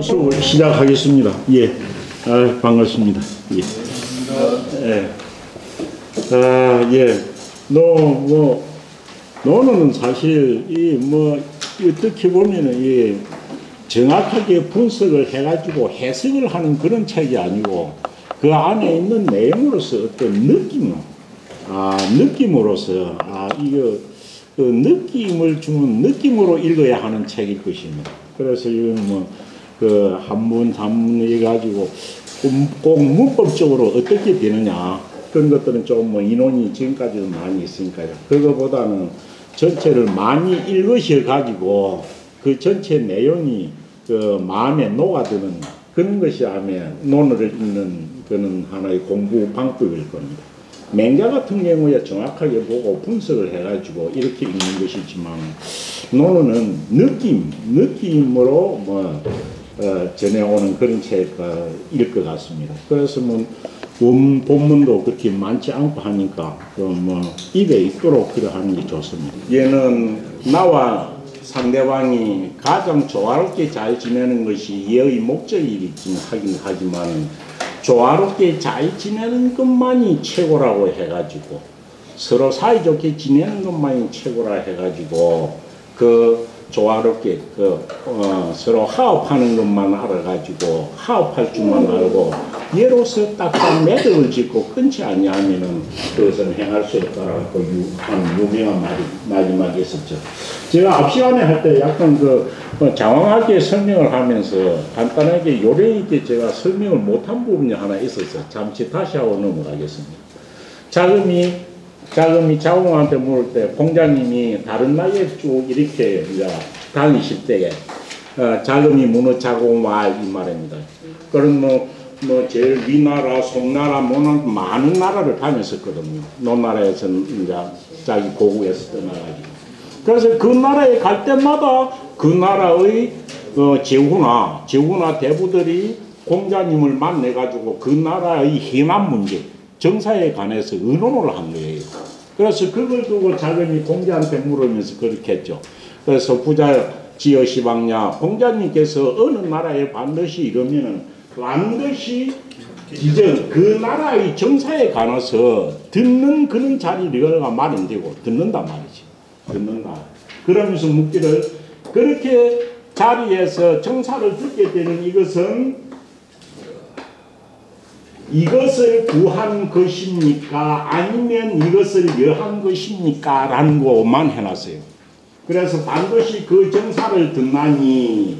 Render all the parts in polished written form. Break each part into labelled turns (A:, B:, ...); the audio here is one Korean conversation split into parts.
A: 수업을 시작하겠습니다. 예, 반갑습니다. 예, 예, 너는 사실 어떻게 보면은 정확하게 분석을 해가지고 해석을 하는 그런 책이 아니고 그 안에 있는 내용으로서 어떤 느낌으로서 이거 그 느낌을 주는 느낌으로 읽어야 하는 책일 것입니다. 그래서 이건 그 한문 해가지고 꼭 문법적으로 어떻게 되느냐 그런 것들은 좀 인원이 지금까지도 많이 있으니까요. 그거보다는 전체를 많이 읽으셔 가지고 그 전체 내용이 그 마음에 녹아드는 그런 것이 하면 논어를 읽는 그런 하나의 공부 방법일 겁니다. 맹자 같은 경우에 정확하게 보고 분석을 해가지고 이렇게 읽는 것이지만 논어는 느낌으로 전해오는 그런 책일 것 같습니다. 그래서 본문도 그렇게 많지 않고 하니까 입에 있도록 그래 하는 게 좋습니다. 얘는 나와 상대방이 가장 조화롭게 잘 지내는 것이 얘의 목적이긴 하긴 하지만 조화롭게 잘 지내는 것만이 최고라고 해가지고 서로 사이좋게 지내는 것만이 최고라 해가지고 그 조화롭게 서로 화합하는 것만 알아가지고 화합할 줄만 알고 예로서 딱딱 매듭을 짓고 끊지 아니하면은 그것은 행할 수 없다라고 한 유명한 말이 마지막에 있었죠. 제가 앞 시간에 할 때 약간 장황하게 설명을 하면서 간단하게 요령 있게 제가 설명을 못한 부분이 하나 있었어요. 잠시 다시 하고 넘어가겠습니다. 자금이 자공한테 물을 때 공자님이 다른 나라에 쭉 이렇게 다니실 때에 자금이 문어 자공 와 이 말입니다. 그럼 제일 위나라, 송나라, 많은 나라를 다녔었거든요. 노나라에서는 이제 자기 고국에서 떠나가지고. 그래서 그 나라에 갈 때마다 그 나라의 제후나 대부들이 공자님을 만나가지고 그 나라의 현안 문제, 정사에 관해서 의논을 한 거예요. 그래서 그걸 두고 자금이 공자한테 물으면서 그렇게 했죠. 그래서 부자 지어시방냐, 공자님께서 어느 나라에 반드시 이러면은 반드시 이제 그 나라의 정사에 관해서 듣는 그런 자리가 마련되고 듣는단 말이지. 듣는다. 그러면서 묻기를 그렇게 자리에서 정사를 듣게 되는 이것을 구한 것입니까? 아니면 이것을 여한 것입니까? 라는 것만 해놨어요. 그래서 반드시 그 정사를 듣나니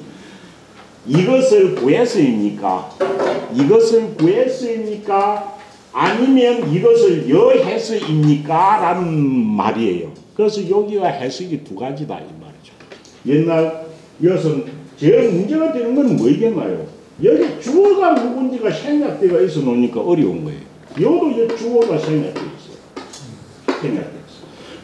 A: 이것을 구해서입니까? 이것을 구해서입니까? 아니면 이것을 여해서입니까? 라는 말이에요. 그래서 여기가 해석이 두 가지다 이 말이죠. 옛날 여기서 제일 문제가 되는 건 뭐이겠나요? 여기 주어가 누군지가 생략되어 있어 놓으니까 어려운 거예요. 여기도 주어가 생략되어 있어요. 생략되어 있어요.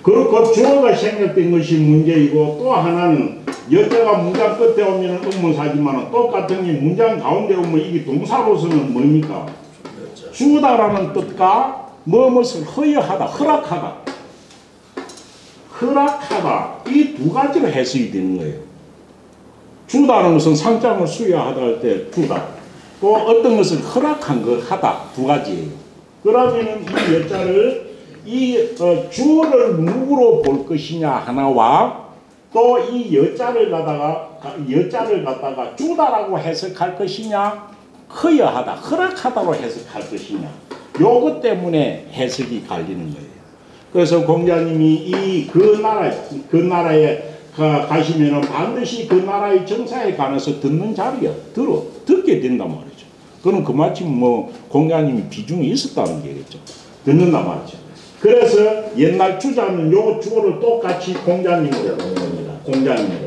A: 그렇고 주어가 생략된 것이 문제이고 또 하나는 여자가 문장 끝에 오면 의문사지만 똑같은 게 문장 가운데 오면 이게 동사로서는 뭡니까? 주다라는 뜻과 무엇을 허여하다, 허락하다 이 두 가지로 해석이 되는 거예요. 주다는 것은 상장을 수여하다 할 때 주다. 또 어떤 것을 허락한 거 하다 두 가지예요. 그러면은 이 여자를 주어를 누구로 볼 것이냐 하나와 또 이 여자를 갖다가 주다라고 해석할 것이냐 허여하다, 허락하다로 해석할 것이냐 요것 때문에 해석이 갈리는 거예요. 그래서 공자님이 그 나라에 가시면은 반드시 그 나라의 정사에 관해서 듣는 자리에 듣게 된단 말이죠. 그럼 그마침 공자님이 비중이 있었다는 얘기겠죠. 듣는단 말이죠. 그래서 옛날 주자는 요 주어를 똑같이 공자님으로 본 겁니다. 공자님으로.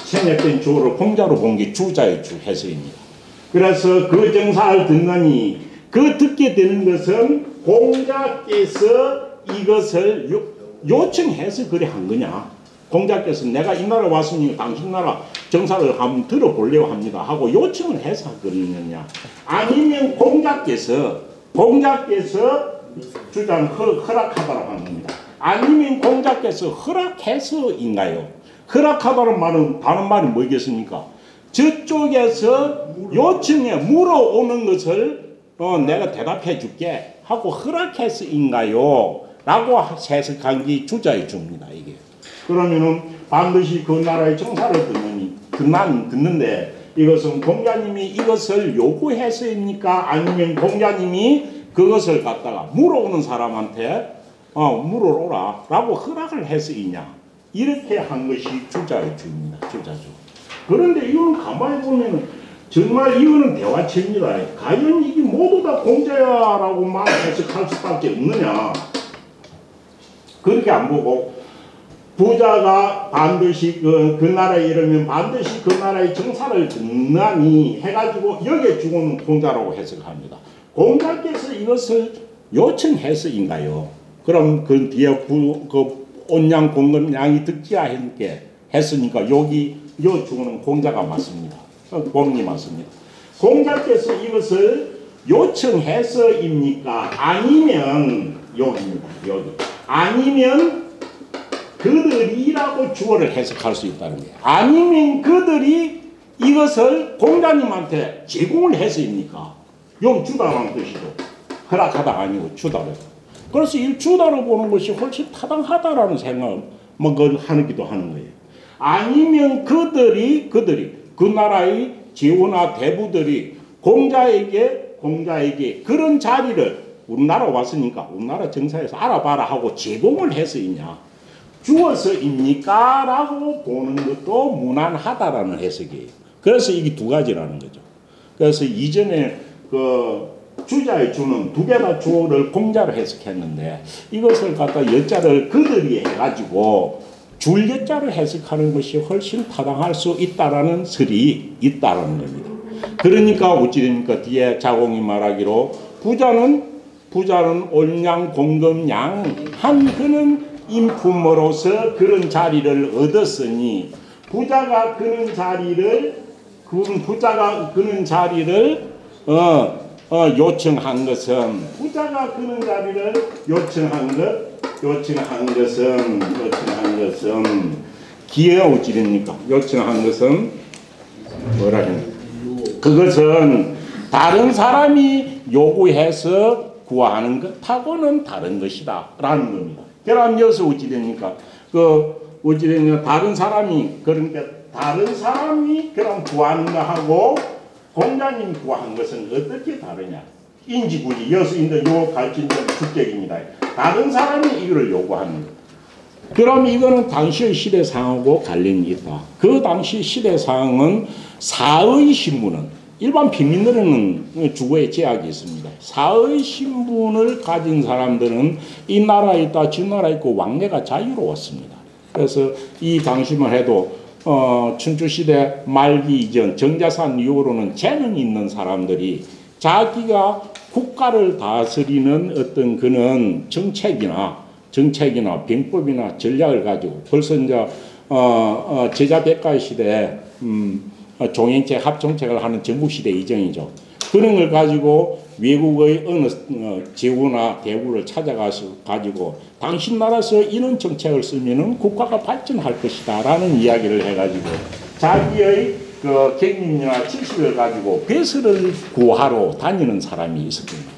A: 생략된 주어를 공자로 본 게 주자의 주 해석입니다. 그래서 그 정사를 듣느니 그 듣게 되는 것은 공자께서 이것을 요청해서 그래 한 거냐. 공자께서 내가 이 나라 왔으니 당신 나라 정사를 한번 들어보려고 합니다 하고 요청을 해서 그러느냐. 아니면 공자께서 주장 허락하다라고 하는 겁니다. 아니면 공자께서 허락해서인가요? 허락하다는 말은 다른 말이 뭐겠습니까? 저쪽에서 요청에 물어오는 것을 내가 대답해 줄게 하고 허락해서인가요? 라고 해석한 게 주자의 주입니다. 이게. 그러면은 반드시 그 나라의 정사를 듣는데 이것은 공자님이 이것을 요구해서입니까? 아니면 공자님이 그것을 갖다가 물어오는 사람한테 물어오라 라고 허락을 해서이냐? 이렇게 한 것이 주자의 주입니다. 주자주. 그런데 이거는 가만히 보면 정말 이거는 대화체입니다. 과연 이게 모두 다 공자라고만 해석할 수밖에 없느냐? 그렇게 안 보고 부자가 반드시 그 나라에 이르면 반드시 그 나라의 정사를 듣나니 해가지고 여기에 주고는 공자라고 해석합니다. 공자께서 이것을 요청해서인가요? 그럼 그 뒤에 그 온양 공급양이 듣지야 했으니까 여기 요 주고는 공자가 맞습니다. 공이 맞습니다. 공자께서 이것을 요청해서입니까? 아니면 여기입니다. 여기. 아니면 그들이라고 주어를 해석할 수 있다는 거예요. 아니면 그들이 이것을 공자님한테 제공을 해서입니까? 용 주다라는 뜻이죠. 허락하다 아니고 주다로. 그래서 이 주다로 보는 것이 훨씬 타당하다라는 생각을 하기도 하는 거예요. 아니면 그들이 그 나라의 제후나 대부들이 공자에게 그런 자리를 우리나라 왔으니까 우리나라 정사에서 알아봐라 하고 제공을 해서이냐 주어서입니까? 라고 보는 것도 무난하다라는 해석이에요. 그래서 이게 두 가지라는 거죠. 그래서 이전에 그 주자의 주는 두 개 다 주어를 공자로 해석했는데 이것을 갖다 여자를 그들이 해가지고 줄 여자로 해석하는 것이 훨씬 타당할 수 있다라는 설이 있다라는 겁니다. 그러니까 어찌 됩니까? 뒤에 자공이 말하기로 부자는 온양 공급양 한 그는 인품으로서 그런 자리를 얻었으니 부자가 그는 자리를 요청한 것은 기회가 어찌 됩니까? 요청한 것은 뭐라 했나? 그것은 다른 사람이 요구해서 구하는 것하고는 다른 것이다 라는 겁니다. 그럼 여기서 어찌 됩니까? 다른 사람이 그럼 구하는 것하고 공자님 구한 것은 어떻게 다르냐? 인지구지. 여기서 있는 요 가르친 점 주격입니다. 다른 사람이 이거를 요구하는 것. 그럼 이거는 당시의 시대 상황하고 관련이 있다. 그 당시 시대 상황은 사의 신분은 일반平民들은 주거에 제약이 있습니다. 사의 신분을 가진 사람들은 이 나라에 있다 저 나라에 있고 왕래가 자유로웠습니다. 그래서 이 당시만 해도 춘추시대 말기 이전 정자산 이후로는 재능 있는 사람들이 자기가 국가를 다스리는 어떤 그는 정책이나 병법이나 전략을 가지고 벌써 이제 제자백가의 시대에 종행책 합정책을 하는 전국시대 이전이죠. 그런 걸 가지고 외국의 어느 제후나 대구를 찾아가서 가지고 당신 나라에서 이런 정책을 쓰면은 국가가 발전할 것이다 라는 이야기를 해가지고 자기의 그 경륜이나 지식을 가지고 배설을 구하러 다니는 사람이 있었습니다.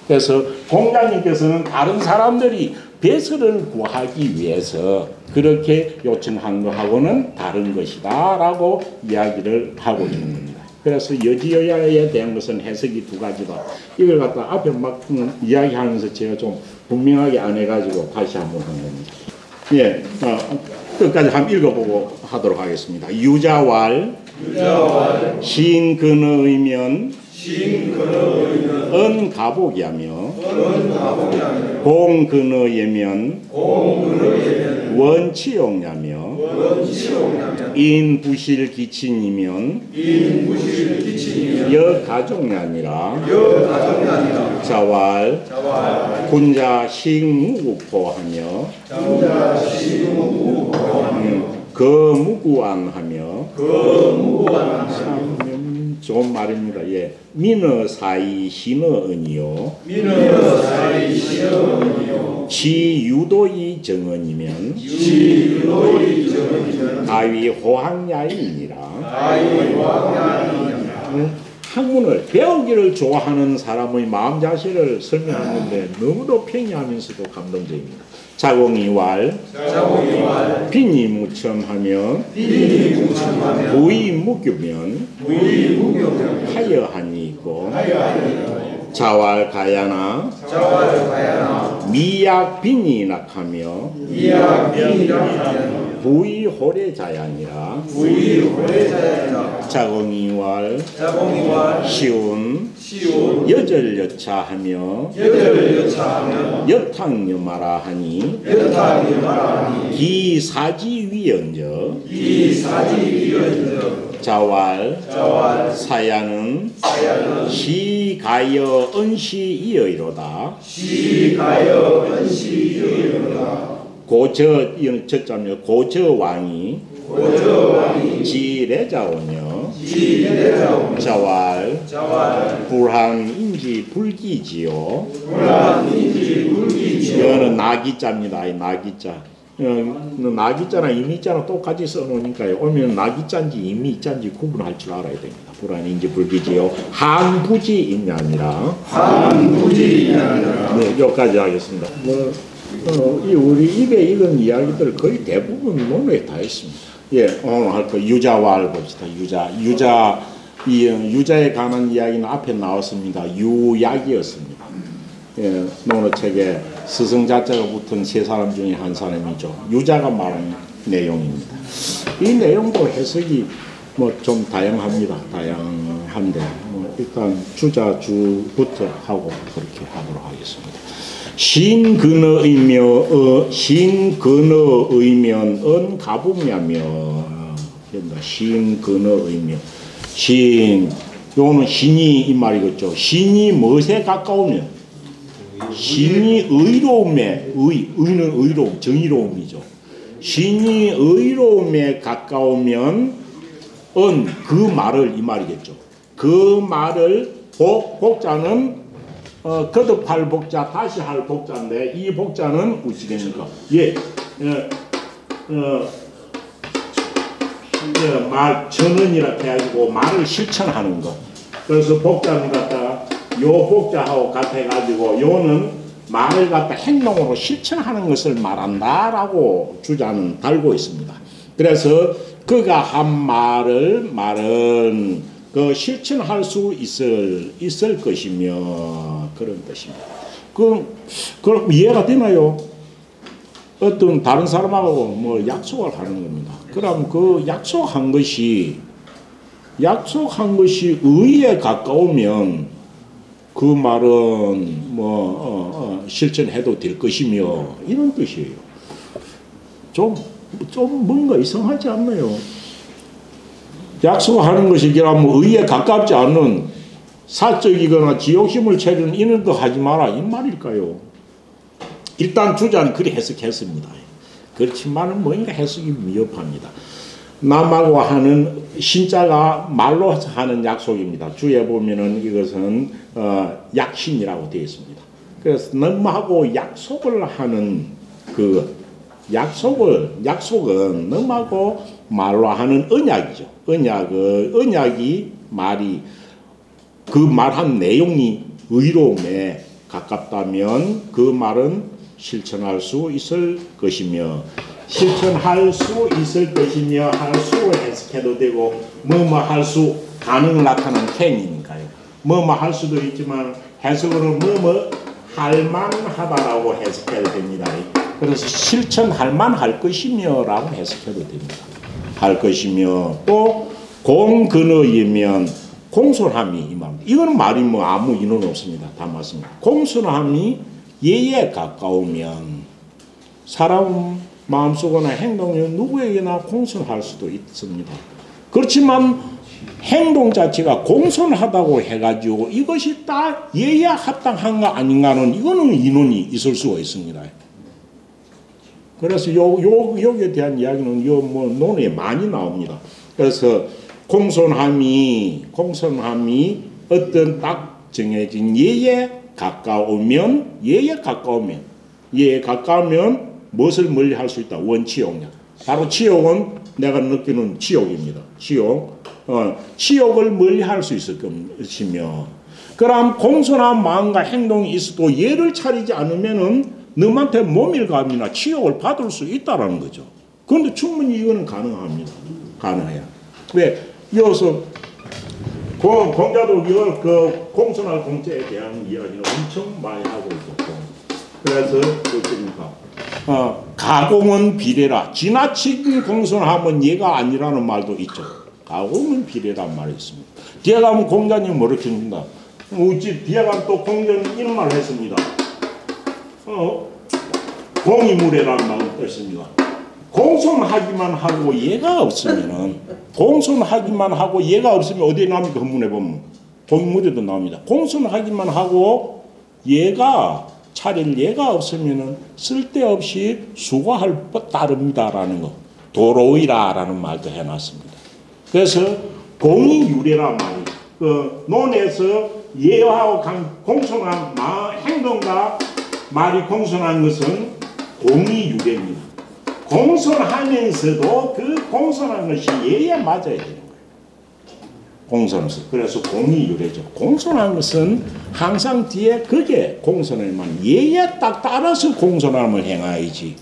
A: 그래서 공자님께서는 다른 사람들이 배설을 구하기 위해서 그렇게 요청한 것하고는 다른 것이다 라고 이야기를 하고 있는 겁니다. 그래서 여지여야에 대한 것은 해석이 두 가지다. 이걸 갖다 앞에 막 이야기하면서 제가 좀 분명하게 안 해가지고 다시 한번 한 겁니다. 예, 끝까지 한번 읽어보고 하도록 하겠습니다. 유자왈 시인근어의면 은가복이하며 공근어예면 원치용냐며 인부실기친이면 여가종냐니라 자왈 군자 식무구포하며 거무구안하며 좋은 말입니다. 예. 민어 사이 신어 은이요.
B: 민어 사이 신어 은이요.
A: 지유도의 정언이면
B: 지유도의 정언이면
A: 다위 호황야이니라.
B: 다위 호황야이니라.
A: 학문을 배우기를 좋아하는 사람의 마음 자세를 설명하는데 너무도 평이하면서도 감동적입니다. 자공이왈 빈이 무첨하며 부이 무교면 하여하니 있고 자왈가야나 미약 빈이 낙하며 부이 호래자야니라. 자공이왈 시운 여절여차하며 여탕여마라 하니 기사지위언저 자왈 사야는 시가여 언시이여이로다. 고저 이는 저자며 고저왕이 지레자오며 자왈 불한인지 불기지요. 이거는 나기자입니다. 이 나기자. 나기자나 이미자나 똑같이 써놓으니까요. 오면 나기자인지 이미자인지 구분할 줄 알아야 됩니다. 불한인지 불기지요. 한부지인이 아니라. 네, 여기까지 하겠습니다. 우리 입에 익은 이야기들 거의 대부분 논어에 다 있습니다. 예, 오늘 할 거 유자왈 봅시다. 유자에 관한 이야기는 앞에 나왔습니다. 유약이었습니다. 예, 논어책에 스승자자가 붙은 세 사람 중에 한 사람이죠. 유자가 말한 내용입니다. 이 내용도 해석이 뭐 좀 다양합니다. 다양한데 일단 주자주부터 하고 그렇게 하도록 하겠습니다. 신근어의면 언가붕야며 신근어의면 요거는 신이 이 말이겠죠. 신이 무엇에 가까우면 신이 의로움에 의는 의로움 정의로움이죠. 신이 의로움에 가까우면 그 말을 이 말이겠죠. 그 말을 복자는 거듭할 복자 다시 할 복자인데 이 복자는 무엇이겠습니까? 말 전언이라 해가지고 말을 실천하는 것. 그래서 복자는 갖다가 요 복자하고 같아가지고 요는 말을 갖다 행동으로 실천하는 것을 말한다라고 주자는 달고 있습니다. 그래서 그가 한 말은 그 실천할 수 있을 것이며 그런 뜻입니다. 그럼 이해가 되나요? 어떤 다른 사람하고 뭐 약속을 하는 겁니다. 그럼 그 약속한 것이 의에 가까우면 그 말은 실천해도 될 것이며 이런 뜻이에요. 좀 뭔가 이상하지 않나요? 약속하는 것이 뭐 의에 가깝지 않은 사적이거나 지욕심을 채우는 이런 거 하지 마라 이 말일까요? 일단 주자는 그리 해석했습니다. 그렇지만 뭔가 해석이 미흡합니다. 남하고 하는 신자가 말로 하는 약속입니다. 주에 보면은 이것은 약신이라고 되어 있습니다. 그래서 남하고 약속을 하는 그 약속은 남하고 말로 하는 언약이죠. 언약이 말이 그 말한 내용이 의로움에 가깝다면 그 말은 실천할 수 있을 것이며 할 수 해석해도 되고 할 수 가능을 나타내는 캔이니까요. 할 수도 있지만 해석으로 할 만하다라고 해석해도 됩니다. 그래서 실천할 만할 것이며 라고 해석해도 됩니다. 할 것이며 또 공근어이면 공손함이 이 말입니다. 이거는 말이 아무 인원 없습니다. 다 맞습니다. 공손함이 예에 가까우면 사람 마음속이나 행동이 누구에게나 공손할 수도 있습니다. 그렇지만 행동 자체가 공손하다고 해가지고 이것이 다 예에 합당한가 아닌가는 이거는 인원이 있을 수가 있습니다. 그래서 여기에 대한 이야기는 논에 많이 나옵니다. 그래서 공손함이 어떤 딱 정해진 예에 가까우면 무엇을 멀리할 수 있다? 원치욕냐. 바로 치욕은 내가 느끼는 치욕입니다. 치욕을 멀리할 수 있을 것이며, 그럼 공손한 마음과 행동이 있어도 예를 차리지 않으면은 너한테 모밀감이나 치욕을 받을 수 있다라는 거죠. 그런데 충분히 이거는 가능합니다. 가능해요. 왜? 여기서 공자도 그 공손할 공자에 대한 이야기를 엄청 많이 하고 있었고, 그래서 어떻습니까? 가공은 비례라. 지나친 공손함은 얘가 아니라는 말도 있죠. 가공은 비례란 말이 있습니다. 뒤에 가면 공자님 뭐를 줍니다. 우리 뒤에 가면 또 공자님 이런 말을 했습니다. 공이무례라는 말을 했습니다. 공손하기만 하고 얘가 없으면은, 공손하기만 하고 얘가 없으면 어디에 나옵니까? 헌문에 보면 공이무례도 나옵니다. 공손하기만 하고 얘가 차릴 예가 없으면은 쓸데없이 수고할 것 따릅니다라는 거, 도로이라라는 말도 해놨습니다. 그래서 공이유례란 말이, 그 논에서 예하고 공손한 행동과 말이 공손한 것은 공이유례입니다. 공손하면서도 그 공손한 것이 예에 맞아야 되는 거예요. 공손해서. 그래서 공이유례죠. 공손한 것은 항상 뒤에 그게 공손해만 예에 딱 따라서 공손함을 행하야지.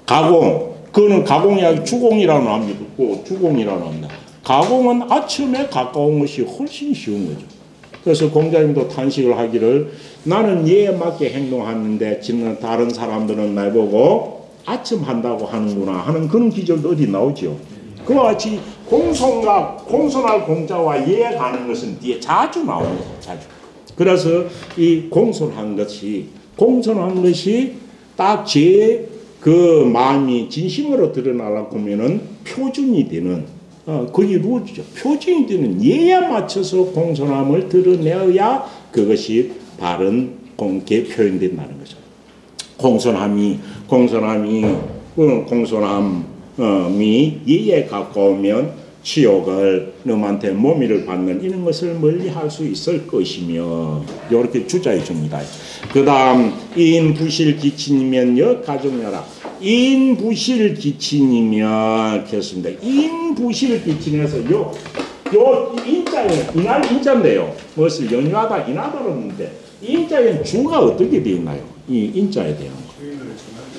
A: 그거는 가공이 주공이라고 합니다. 주공이라고 합니다. 가공은 아침에 가까운 것이 훨씬 쉬운 거죠. 그래서 공자님도 탄식을 하기를, 나는 예에 맞게 행동하는데 지는 다른 사람들은 나보고 아침 한다고 하는구나 하는 그런 기절도 어디 나오죠. 그와 같이 공손할 공자와 예에 가는 것은 뒤에 자주 나옵니다. 자주. 그래서 이 공손한 것이 딱 제 그 마음이 진심으로 드러나려고 하면은 표준이 되는, 그게 룰이죠. 표준이 되는 예에 맞춰서 공손함을 드러내어야 그것이 바른 공개 표현된다는 거죠. 공손함이 예에 가까우면 치욕을 너한테 모미를 받는 이런 것을 멀리할 수 있을 것이며, 이렇게 주자해 줍니다. 그 다음 인부실기친이면 가정여라. 인부실기친이면 그렇습니다. 인부실기친에서 요 인자에 이날 인자인데요. 무엇을 연유하다 인하다는데 인자에 주가 어떻게 되어 있나요? 이 인자에 대한 거.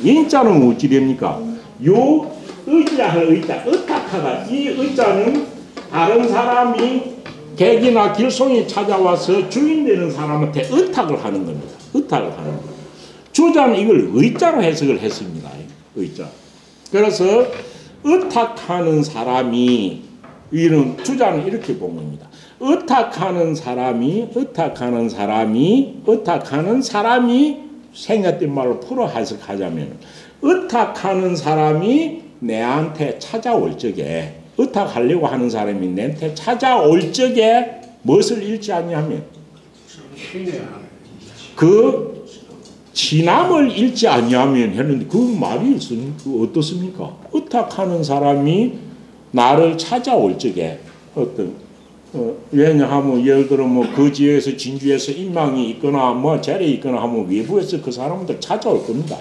A: 인자는 어찌 됩니까? 요 의자할 의자, 의탁하다. 이 의자는 다른 사람이 객이나 길송이 찾아와서 주인 되는 사람한테 의탁을 하는 겁니다. 의탁을 하는 겁니다. 주자는 이걸 의자로 해석을 했습니다. 의자. 그래서 의탁하는 사람이, 이런 주자는 이렇게 본 겁니다. 의탁하는 사람이 생략된 말로 풀어 해석하자면, 의탁하는 사람이 내한테 찾아올 적에, 의탁하려고 하는 사람이 내한테 찾아올 적에 무엇을 잃지 않냐면 그 진함을 잃지 않냐면 했는데, 그 말이 어떻습니까? 의탁하는 사람이 나를 찾아올 적에 왜냐하면 예를 들어 그 지역에서 진주에서 인망이 있거나 재래 있거나 하면 외부에서 그 사람들 찾아올 겁니다.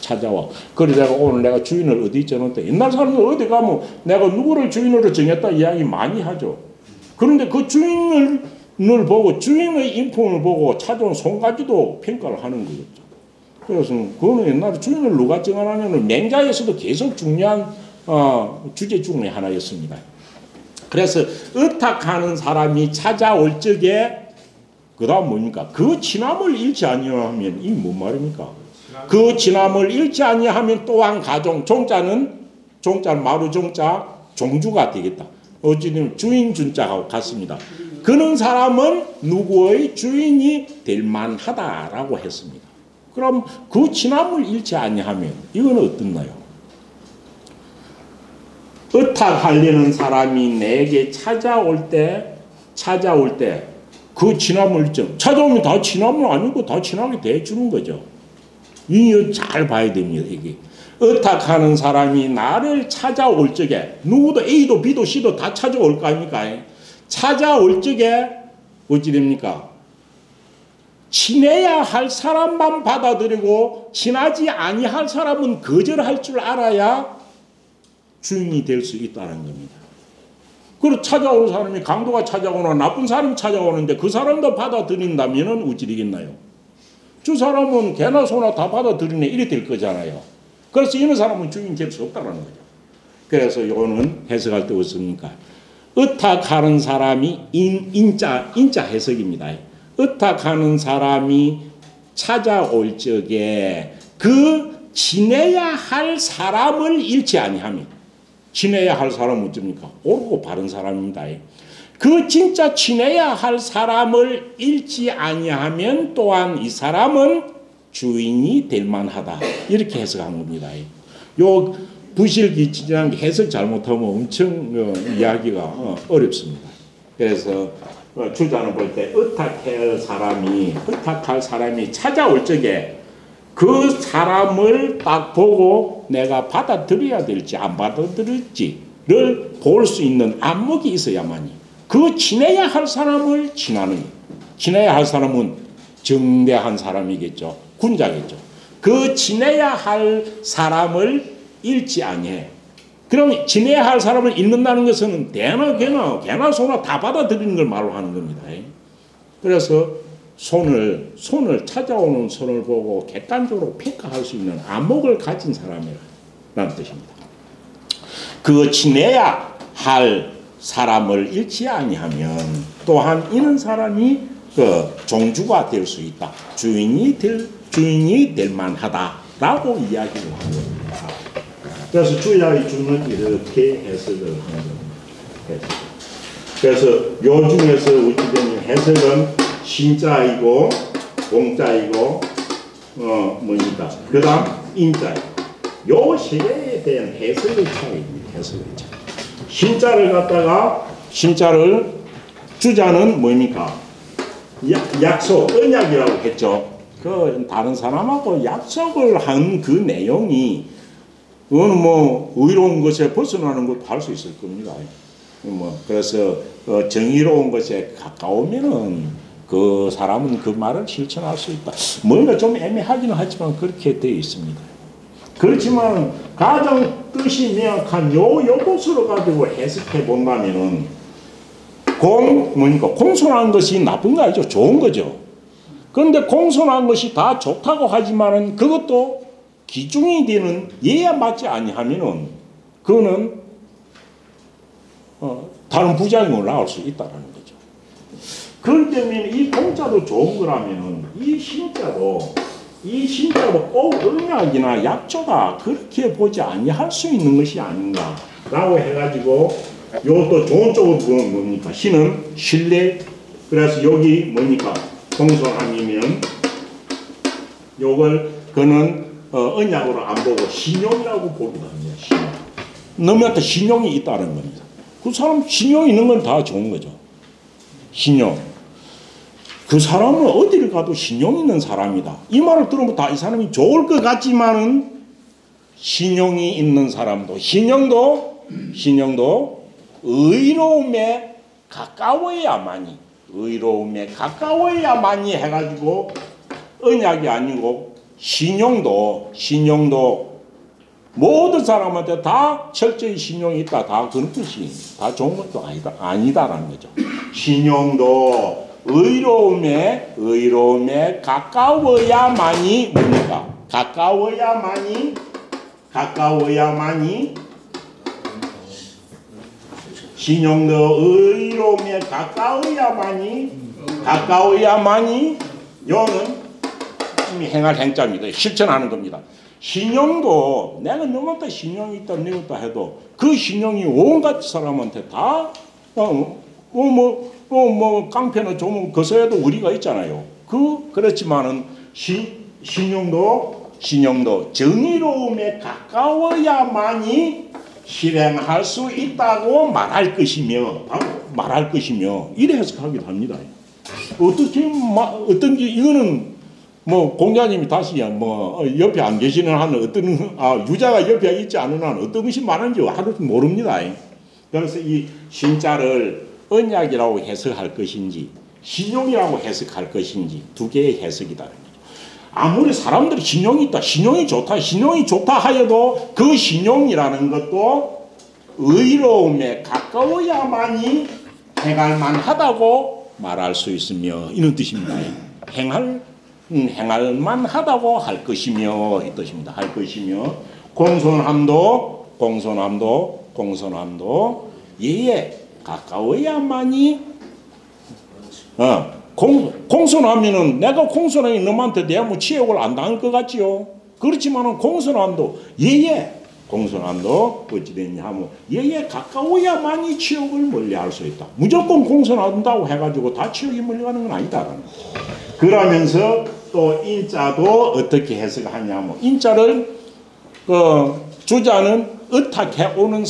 A: 찾아와. 그래서 내가 주인을 어디 있잖아. 옛날 사람들 어디 가면 내가 누구를 주인으로 정했다 이야기 많이 하죠. 그런데 그 주인을 보고, 주인의 인품을 보고 찾아온 송가지도 평가를 하는 거였죠. 그래서 그거는 옛날에 주인을 누가 정하냐면 맹자에서도 계속 중요한 주제 중에 하나였습니다. 그래서 의탁하는 사람이 찾아올 적에 그 다음 뭡니까? 그 진함을 잃지 아니하면 이 뭔 말입니까? 그 진함을 잃지 아니하면 또한 가종, 종자는 마루 종자 종주가 되겠다. 어찌되면 주인 준자하고 같습니다. 그런 사람은 누구의 주인이 될 만하다라고 했습니다. 그럼 그 진함을 잃지 아니하면 이건 어떻나요? 의탁하려는 사람이 내게 찾아올 때 그 진함을 찾아오면 다 진함은 아니고 다 진하게 대주는 거죠. 이거 잘 봐야 됩니다. 이게 의탁하는 사람이 나를 찾아올 적에, 누구도 A도 B도 C도 다 찾아올 거 아닙니까? 찾아올 적에 어찌 됩니까? 친해야 할 사람만 받아들이고 친하지 아니할 사람은 거절할 줄 알아야 주인이 될 수 있다는 겁니다. 그리고 찾아오는 사람이 강도가 찾아오거나 나쁜 사람이 찾아오는데 그 사람도 받아들인다면 어찌 되겠나요? 저 사람은 개나 소나 다 받아들이네 이래 될 거잖아요. 그래서 이런 사람은 주인 될 수 없다는 거죠. 그래서 이거는 해석할 때 어떻습니까? 의탁하는 사람이 인자 해석입니다. 의탁하는 사람이 찾아올 적에 그 지내야 할 사람을 잃지 아니하면, 지내야 할 사람은 어쩝니까? 옳고 바른 사람입니다. 그 진짜 지내야 할 사람을 잃지 아니하면 또한 이 사람은 주인이 될 만하다. 이렇게 해석한 겁니다. 요 부실기치라는 게 해석 잘못하면 엄청 이야기가 어렵습니다. 그래서 주자는 볼 때 의탁할 사람이 찾아올 적에 그 사람을 딱 보고 내가 받아들여야 될지 안 받아들일지를 볼 수 있는 안목이 있어야만이 그 지내야 할 사람을 지나는, 지내야 할 사람은 정대한 사람이겠죠. 군자겠죠. 그 지내야 할 사람을 잃지 아니해. 그럼 지내야 할 사람을 잃는다는 것은 개나 소나 다 받아들이는 걸 말로 하는 겁니다. 그래서 손을 찾아오는 손을 보고 객관적으로 평가할 수 있는 안목을 가진 사람이라는 뜻입니다. 그 지내야 할 사람을 잃지 아니하면 또한 이런 사람이 그 종주가 될 수 있다. 주인이 될 만하다라고 이야기를 하는 겁니다. 그래서 주야의 주는 이렇게 해석을 하는 겁니다. 그래서 요 중에서 우찌되는 해석은 신자이고 공자이고 뭡니까? 그 다음 인자이고 요 세 개에 대한 해석의 차이입니다. 해석의 차이. 신자를 주자는 뭡니까? 약속, 언약이라고 했죠. 그 다른 사람하고 약속을 한 그 내용이 그거는 뭐 의로운 것에 벗어나는 것도 할 수 있을 겁니다. 그래서 정의로운 것에 가까우면은 그 사람은 그 말을 실천할 수 있다. 뭔가 좀 애매하기는 하지만 그렇게 되어 있습니다. 그렇지만 가장 뜻이 명확한 요것으로 가지고 해석해 본다면은 공손한 것이 나쁜 거 아니죠. 좋은 거죠. 그런데 공손한 것이 다 좋다고 하지만은 그것도 기준이 되는 예에 맞지 아니하면은 그거는 다른 부작용을 낳을 수 있다는 거죠. 그렇기 때문에 이 공자도 좋은 거라면은 이 신자도 꼭 언약이나 약조가 그렇게 보지 아니할 수 있는 것이 아닌가라고 해가지고 요것도 좋은 쪽으로 보면 뭡니까? 신은 신뢰. 그래서 여기 뭡니까? 공손함이면 요걸 그는 언약으로 안 보고 신용이라고 보기도 합니다. 신용. 너한테 신용이 있다는 겁니다. 그 사람 신용 있는 건 다 좋은 거죠. 신용. 그 사람은 어디를 가도 신용 있는 사람이다. 이 말을 들으면 다 이 사람이 좋을 것 같지만은 신용이 있는 사람도 신용도 의로움에 가까워야만이 해가지고 언약이 아니고 신용도 모든 사람한테 다 철저히 신용이 있다. 다 그런 뜻이 다 좋은 것도 아니다라는 거죠. 신용도 의로움에 가까워야만이 뭡니까? 가까워야만이 신용도 의로움에 가까워야만이 요는 행할 행자입니다. 실천하는 겁니다. 신용도 내가 너한테 신용이 있다 내었다 해도 그 신용이 온갖 사람한테 다 깡패나 조문 거서에도 우리가 있잖아요. 그렇지만은 신용도 정의로움에 가까워야만이 실행할 수 있다고 말할 것이며 이래 해석하기도 합니다. 어떤지 이거는 뭐 공자님이 다시 옆에 안 계시는 한은 유자가 옆에 있지 않은 한은 어떤 것이 말하는지 하나도 모릅니다. 그래서 이 신자를 언약이라고 해석할 것인지 신용이라고 해석할 것인지 두 개의 해석이다. 아무리 사람들이 신용이 있다, 신용이 좋다 하여도 그 신용이라는 것도 의로움에 가까워야만이 행할만하다고 말할 수 있으며 이런 뜻입니다. 행할만하다고 할 것이며 이 뜻입니다. 할 것이며 공손함도 예에 가까워야만이 공손하면은 내가 공손하게 너한테 내가 뭐 치욕을 안 당할 것 같지요. 그렇지만은 공손함도 어찌됐냐 하면 예에 가까워야만이 치욕을 멀리할 수 있다. 무조건 공손한다고 해가지고 다 치욕이 멀리가는 건 아니다. 그러면서 또 인자도 어떻게 해석하냐면 인자를 주자는 의탁해 오는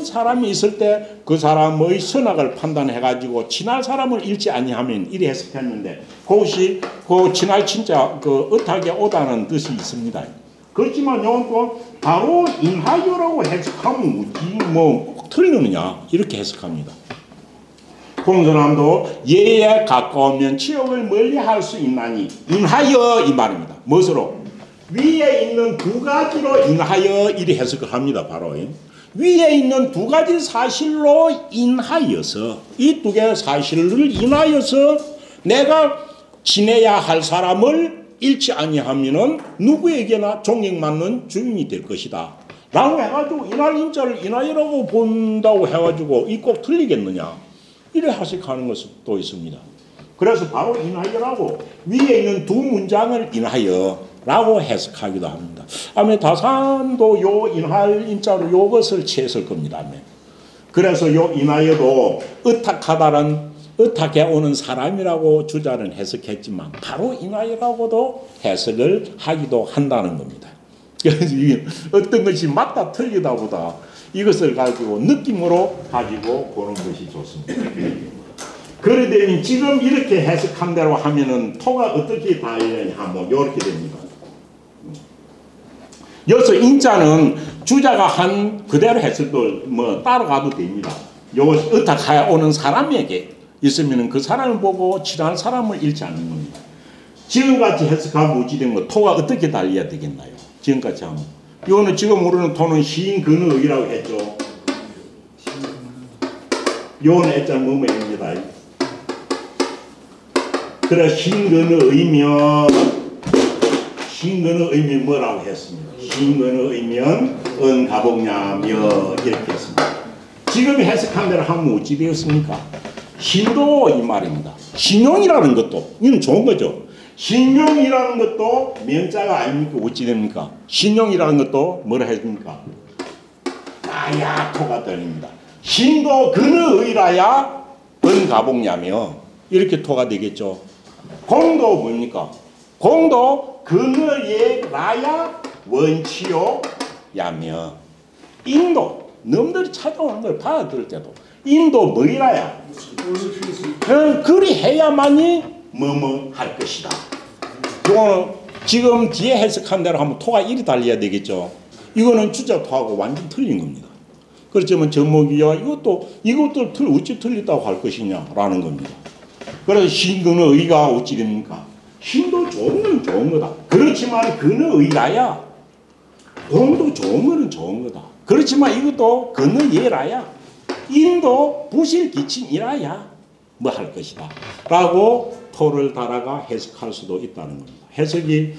A: 사람이 있을 때 그 사람의 선악을 판단해가지고 친할 사람을 잃지 아니하면 이리 해석했는데 그것이 그 친할 진짜 그 의탁에 오다는 뜻이 있습니다. 그렇지만 이건 또 바로 인하여라고 해석하면 꼭 틀리느냐 이렇게 해석합니다. 공손함도 예에 가까우면 치욕을 멀리할 수 있나니 인하여 이 말입니다. 무엇으로? 위에 있는 두 가지로 인하여 이리 해석을 합니다. 바로 위에 있는 두 가지 사실로 인하여서 이 두 개의 사실을 인하여서 내가 지내야 할 사람을 잃지 아니하면은 누구에게나 존경받는 주인이 될 것이다. 라고 해가지고 인할 인자를 인하여라고 본다고 해가지고 이 꼭 틀리겠느냐? 이래 해석하는 것도 있습니다. 그래서 바로 인하여라고 위에 있는 두 문장을 인하여라고 해석하기도 합니다. 아마 다산도 요 인할 인자로 요것을 취했을 겁니다. 그래서 요 인하여도 의탁해 오는 사람이라고 주자는 해석했지만 바로 인하여라고도 해석을 하기도 한다는 겁니다. 그래서 어떤 것이 맞다 틀리다 보다 이것을 가지고 느낌으로 가지고 보는 것이 좋습니다. 그러더니 지금 이렇게 해석한 대로 하면은 토가 어떻게 달리느냐 하면 이렇게 됩니다. 여기서 인자는 주자가 한 그대로 해석을 따라가도 됩니다. 요것 의탁하여 오는 사람에게 있으면은 그 사람을 보고 친한 사람을 잃지 않는 겁니다. 지금같이 해석하면 어찌된 거 토가 어떻게 달려야 되겠나요? 지금같이 하면 이거는 지금 우리는 토는 시인근의라고 했죠. 요는 애자 뭐뭐입니다. 그래 시인근의면 뭐라고 했습니다. 시인근의면 은가복냐며 이렇게 했습니다. 지금 해석한 대로 하면 어찌 되었습니까? 신도 이 말입니다. 신용이라는 것도 이건 좋은 거죠. 신용이라는 것도 명자가 아닙니까? 어찌 됩니까? 신용이라는 것도 뭐라 해줍니까? 나야 토가 들립니다. 신도 근의라야 은가복냐며 이렇게 토가 되겠죠. 공도 뭡니까? 공도 근의에 라야 원치요 야며 인도 놈들이 찾아오는 걸 받아들일 때도 인도 뭐이라야 그리 해야만이 뭐뭐 할 것이다. 이거는 지금 뒤에 해석한 대로 하면 토가 이리 달려야 되겠죠. 이거는 주자 토하고 완전 틀린 겁니다. 그렇지만 전목이야 이것도 어찌 틀렸다고 할 것이냐라는 겁니다. 그래서 신근의 의가 어찌 됩니까? 신도 좋은 건 좋은 거다. 그렇지만 근의 의라야 공도 좋은 거는 좋은 거다. 그렇지만 이것도 근의 예라야 인도 부실 기친이라야 뭐 할 것이다. 라고 토를 달아가 해석할 수도 있다는 겁니다. 해석이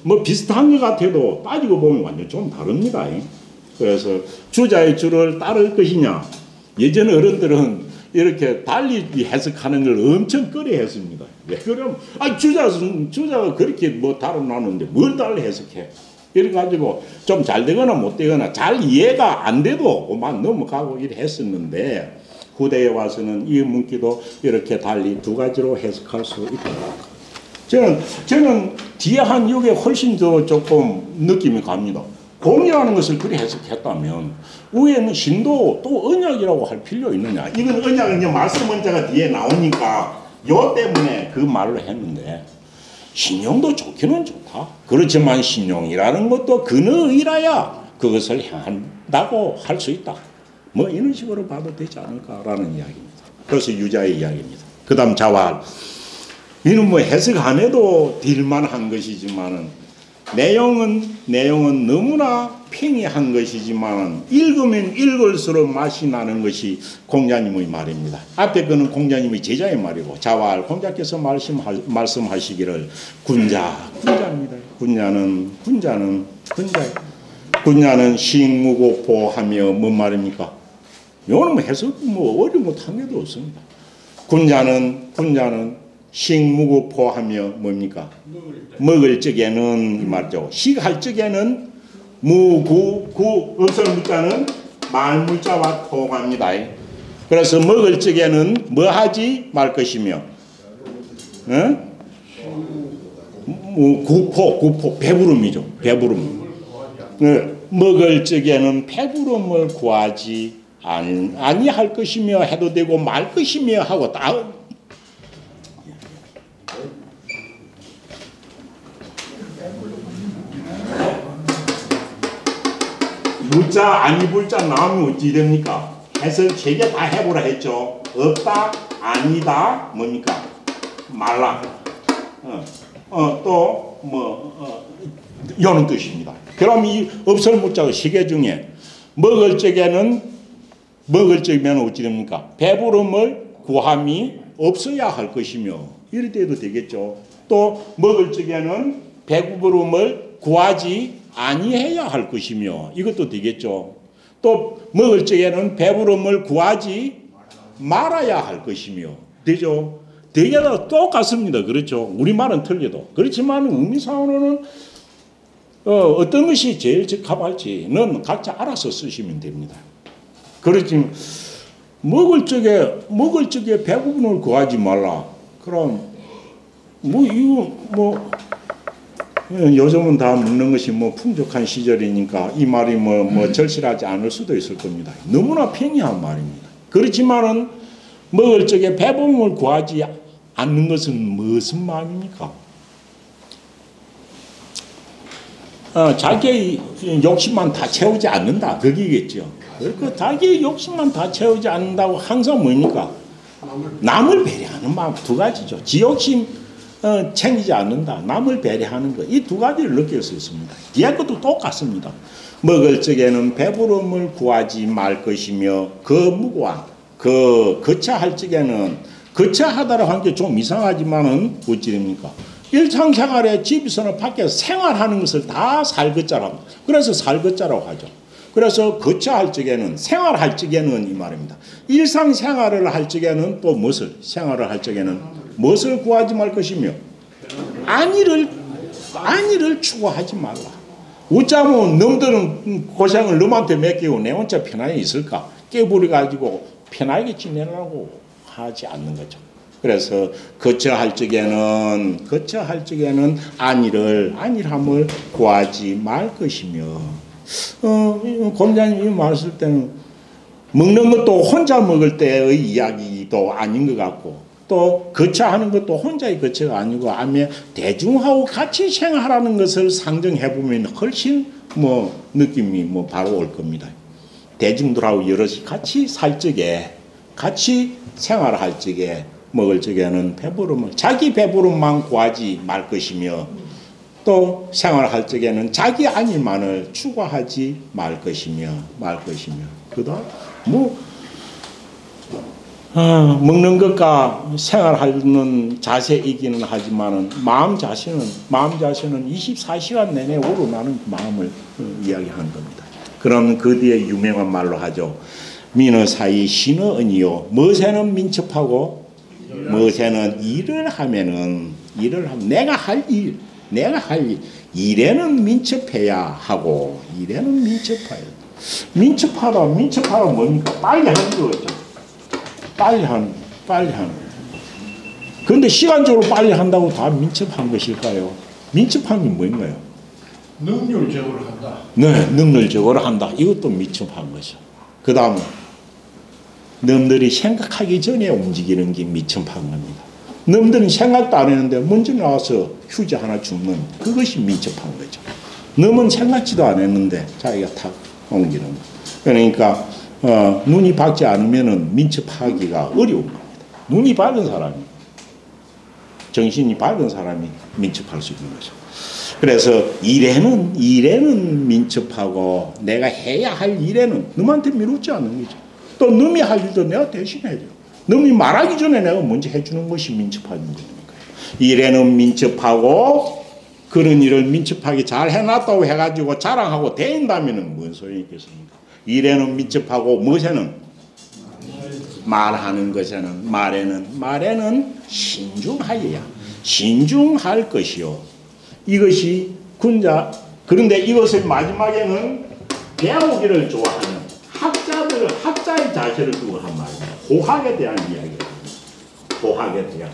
A: 뭐 비슷한 것 같아도 따지고 보면 완전 좀 다릅니다. 그래서 주자의 주를 따를 것이냐. 예전 어른들은 이렇게 달리 해석하는 걸 엄청 꺼려 했습니다. 왜 그러면 주자가 그렇게 뭐 다뤄놨는데 뭘 달리 해석해. 그래가지고 좀 잘 되거나 못 되거나 잘 이해가 안 돼도 막 넘어가고 이래 했었는데 후대에 와서는 이 문기도 이렇게 달리 두 가지로 해석할 수 있다. 저는 뒤에 한 이게 훨씬 더 조금 느낌이 갑니다. 공이라는 것을 그리 해석했다면 위에는 신도 또 언약이라고 할 필요 있느냐. 이건 언약은 말씀 원자가 뒤에 나오니까 요 때문에 그 말을 했는데 신용도 좋기는 좋다. 그렇지만 신용이라는 것도 근의라야 그것을 행한다고 할 수 있다. 뭐 이런 식으로 봐도 되지 않을까라는 이야기입니다. 그래서 유자의 이야기입니다. 그 다음 자활. 이는 뭐 해석 안 해도 딜만한 것이지만은 내용은 너무나 팽이한 것이지만 읽으면 읽을수록 맛이 나는 것이 공자님의 말입니다. 앞에 거는 공자님의 제자의 말이고 자활 공자께서 말씀하시기를 군자입니다. 군자는 식무고포하며 뭔 말입니까? 이거는 뭐 해석 어려 못한 게도 없습니다. 군자는 식무고포하며 뭡니까? 먹을 적에는 이 말이죠. 식할 적에는 무구구 음설문자는 말물자와 통합니다. 그래서 먹을 적에는 뭐 하지 말 것이며, 구포 배부름이죠. 배부름. 먹을 적에는 배부름을 구하지 아니할 것이며 해도 되고 말 것이며 하고 딱. 물자 아니 불자 나오면 어찌 됩니까? 해석 3개 다 해보라 했죠. 없다 아니다 뭡니까? 말라. 또 이런 뜻입니다. 그럼 이 없을 물자의 시계 중에 먹을 적에는 어찌 됩니까? 배부름을 구함이 없어야 할 것이며 이럴 때도 되겠죠. 또 먹을 적에는 배부름을 구하지 아니해야 할 것이며 이것도 되겠죠. 또 먹을 적에는 배부름을 구하지 말아야 할 것이며 되죠. 되게 다 똑같습니다. 그렇죠. 우리말은 틀려도. 그렇지만 의미상으로는 어떤 것이 제일 적합할지는 각자 알아서 쓰시면 됩니다. 그렇지만 먹을 적에 배부름을 구하지 말라. 그럼 요즘은 다 먹는 것이 풍족한 시절이니까 이 말이 절실하지 않을 수도 있을 겁니다. 너무나 팽이한 말입니다. 그렇지만은 먹을 적에 배부름을 구하지 않는 것은 무슨 마음입니까? 자기의 욕심만 다 채우지 않는다. 거기겠죠. 그러니까 자기의 욕심만 다 채우지 않는다고 항상 뭡니까? 남을 배려하는 마음 2가지죠. 지 욕심 챙기지 않는다. 남을 배려하는 것. 이 2가지를 느낄 수 있습니다. 뒤에 것도 똑같습니다. 먹을 적에는 배부름을 구하지 말 것이며 무고한 거처할 적에는 거처하다라고 한 게 좀 이상하지만은 어찌 됩니까? 일상생활에 집에서는 밖에서 생활하는 것을 다 살거자라고 합니다. 그래서 살거자라고 하죠. 그래서 거처할 적에는 생활할 적에는 이 말입니다. 일상생활을 할 적에는 또 생활을 할 적에는 무엇을 구하지 말 것이며 안위를 추구하지 말라. 어쩌면 놈들은 고생을 놈한테 맡기고 내 혼자 편하게 있을까? 깨부려 가지고 편하게 지내라고 하지 않는 거죠. 그래서 거처할 적에는 안일함을 구하지 말 것이며 공자님이 말했을 때는 먹는 것도 혼자 먹을 때의 이야기도 아닌 것 같고 또 거처하는 것도 혼자의 거처가 아니고 아니면 대중하고 같이 생활하는 것을 상정해 보면 훨씬 느낌이 바로 올 겁니다. 대중들하고 여럿이 같이 살 적에 같이 생활할 적에 먹을 적에는 자기 배부름만 구하지 말 것이며 또 생활할 적에는 자기 안일만을 추구하지 말 것이며 그다음 먹는 것과 생활하는 자세이기는 하지만은 마음 자신은 24시간 내내 우러나는 마음을 이야기하는 겁니다. 그럼 그 뒤에 유명한 말로 하죠. 민어사이 신어은이요. 멋에는 민첩하고 멋에는 일을 하면 내가 할 일 일에는 민첩해야 하고 일에는 민첩하다 뭡니까? 빨리 하는 거죠. 빨리 하는. 그런데 시간적으로 빨리 한다고 다 민첩한 것일까요? 민첩한 게 뭔가요?
B: 능률적으로 한다.
A: 네, 능률적으로 한다. 이것도 민첩한 것이죠. 그 다음은 남들이 생각하기 전에 움직이는 게 민첩한 겁니다. 남들은 생각도 안 했는데 먼저 나와서 휴지 하나 주면 그것이 민첩한 거죠. 남은 생각지도 안 했는데 자기가 탁 옮기는 거. 그러니까 눈이 밝지 않으면 민첩하기가 어려운 겁니다. 눈이 밝은 사람이, 정신이 밝은 사람이 민첩할 수 있는 거죠. 그래서 일에는 민첩하고 내가 해야 할 일에는 남한테 미루지 않는 거죠. 또 남이 할 일도 내가 대신해야 돼요. 남이 말하기 전에 내가 먼저 해주는 것이 민첩한 거니까요. 일에는 민첩하고 그런 일을 민첩하게 잘 해놨다고 해가지고 자랑하고 대인다면 뭔 소용이 있겠습니까? 일에는 민첩하고 무엇에는? 말하는 것에는 말에는 신중할 것이요. 이것이 군자. 그런데 이것을 마지막에는 배우기를 좋아하는 학자의 자세를 두고 한 말입니다. 호학에 대한 이야기입니다. 호학에 대한.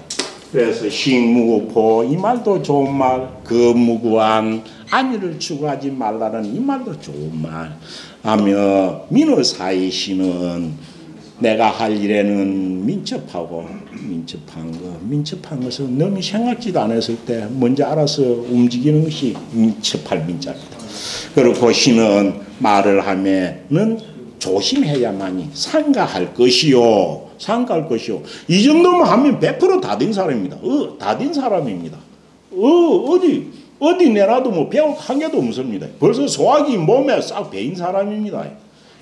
A: 그래서 식무구포 이 말도 좋은 말, 거무구한 안위를 추구하지 말라는 이 말도 좋은 말 하며 민어사이시는 내가 할 일에는 민첩한 것은 남이 생각지도 않았을 때 먼저 알아서 움직이는 것이 민첩할 민자입니다. 그리고 시는 말을 하면은 조심해야만이 상가할 것이요. 이 정도만 하면 100% 다 된 사람입니다. 다 된 사람입니다. 어디 내놔도 뭐 배울 한 개도 없습니다. 벌써 소화기 몸에 싹 배인 사람입니다.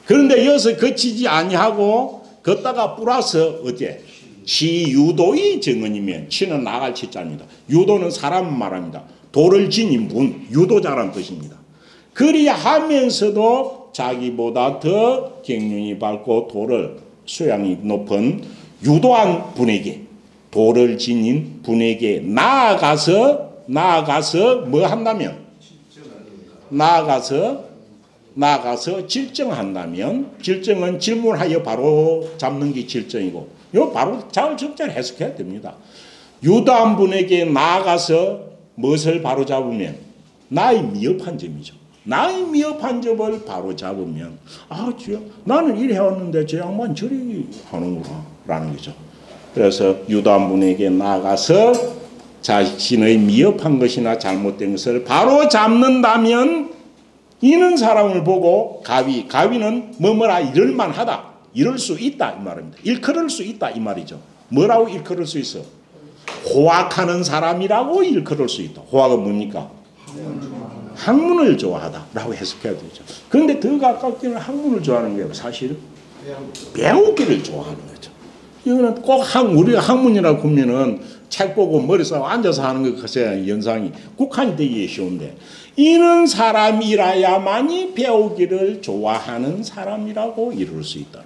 A: 그런데 여기서 그치지 아니하고 걷다가 뿌라서 어째 시유도의 정언이면 치는 나갈 치자입니다. 유도는 사람 말합니다. 도를 지닌 분, 유도자란 뜻입니다. 그리하면서도 자기보다 더 경륜이 밝고 도를 수양이 높은 유도한 분에게, 도를 지닌 분에게 나아가서 뭐 한다면? 나아가서 질정한다면, 질정은 질문하여 바로 잡는 게 질정이고, 요 바로 잘 적절 해석해야 됩니다. 유도한 분에게 나아가서 무엇을 바로 잡으면? 나의 미흡한 점이죠. 나의 미흡한 점을 바로 잡으면, 주여, 나는 이래 해왔는데 저 양반 저리 하는구나 라는 거죠. 그래서 유도한 분에게 나아가서 자신의 미흡한 것이나 잘못된 것을 바로 잡는다면 이는 사람을 보고 가위는 뭐뭐라 이럴만하다, 이럴 수 있다 이 말입니다. 일컬을 수 있다 이 말이죠. 뭐라고 일컬을 수 있어? 호학하는 사람이라고 일컬을 수 있다. 호학은 뭡니까? 학문을 좋아하다라고 해석해야 되죠. 그런데 더 가깝게는 학문을 좋아하는 게 사실 배우기를 좋아하는 거죠. 이거는 꼭 우리가 학문이라고 보면은 책 보고 머리 싸고 앉아서 하는 것 같아야 연상이 국한이 되기 쉬운데, 이런 사람이라야만이 배우기를 좋아하는 사람이라고 이룰 수 있다.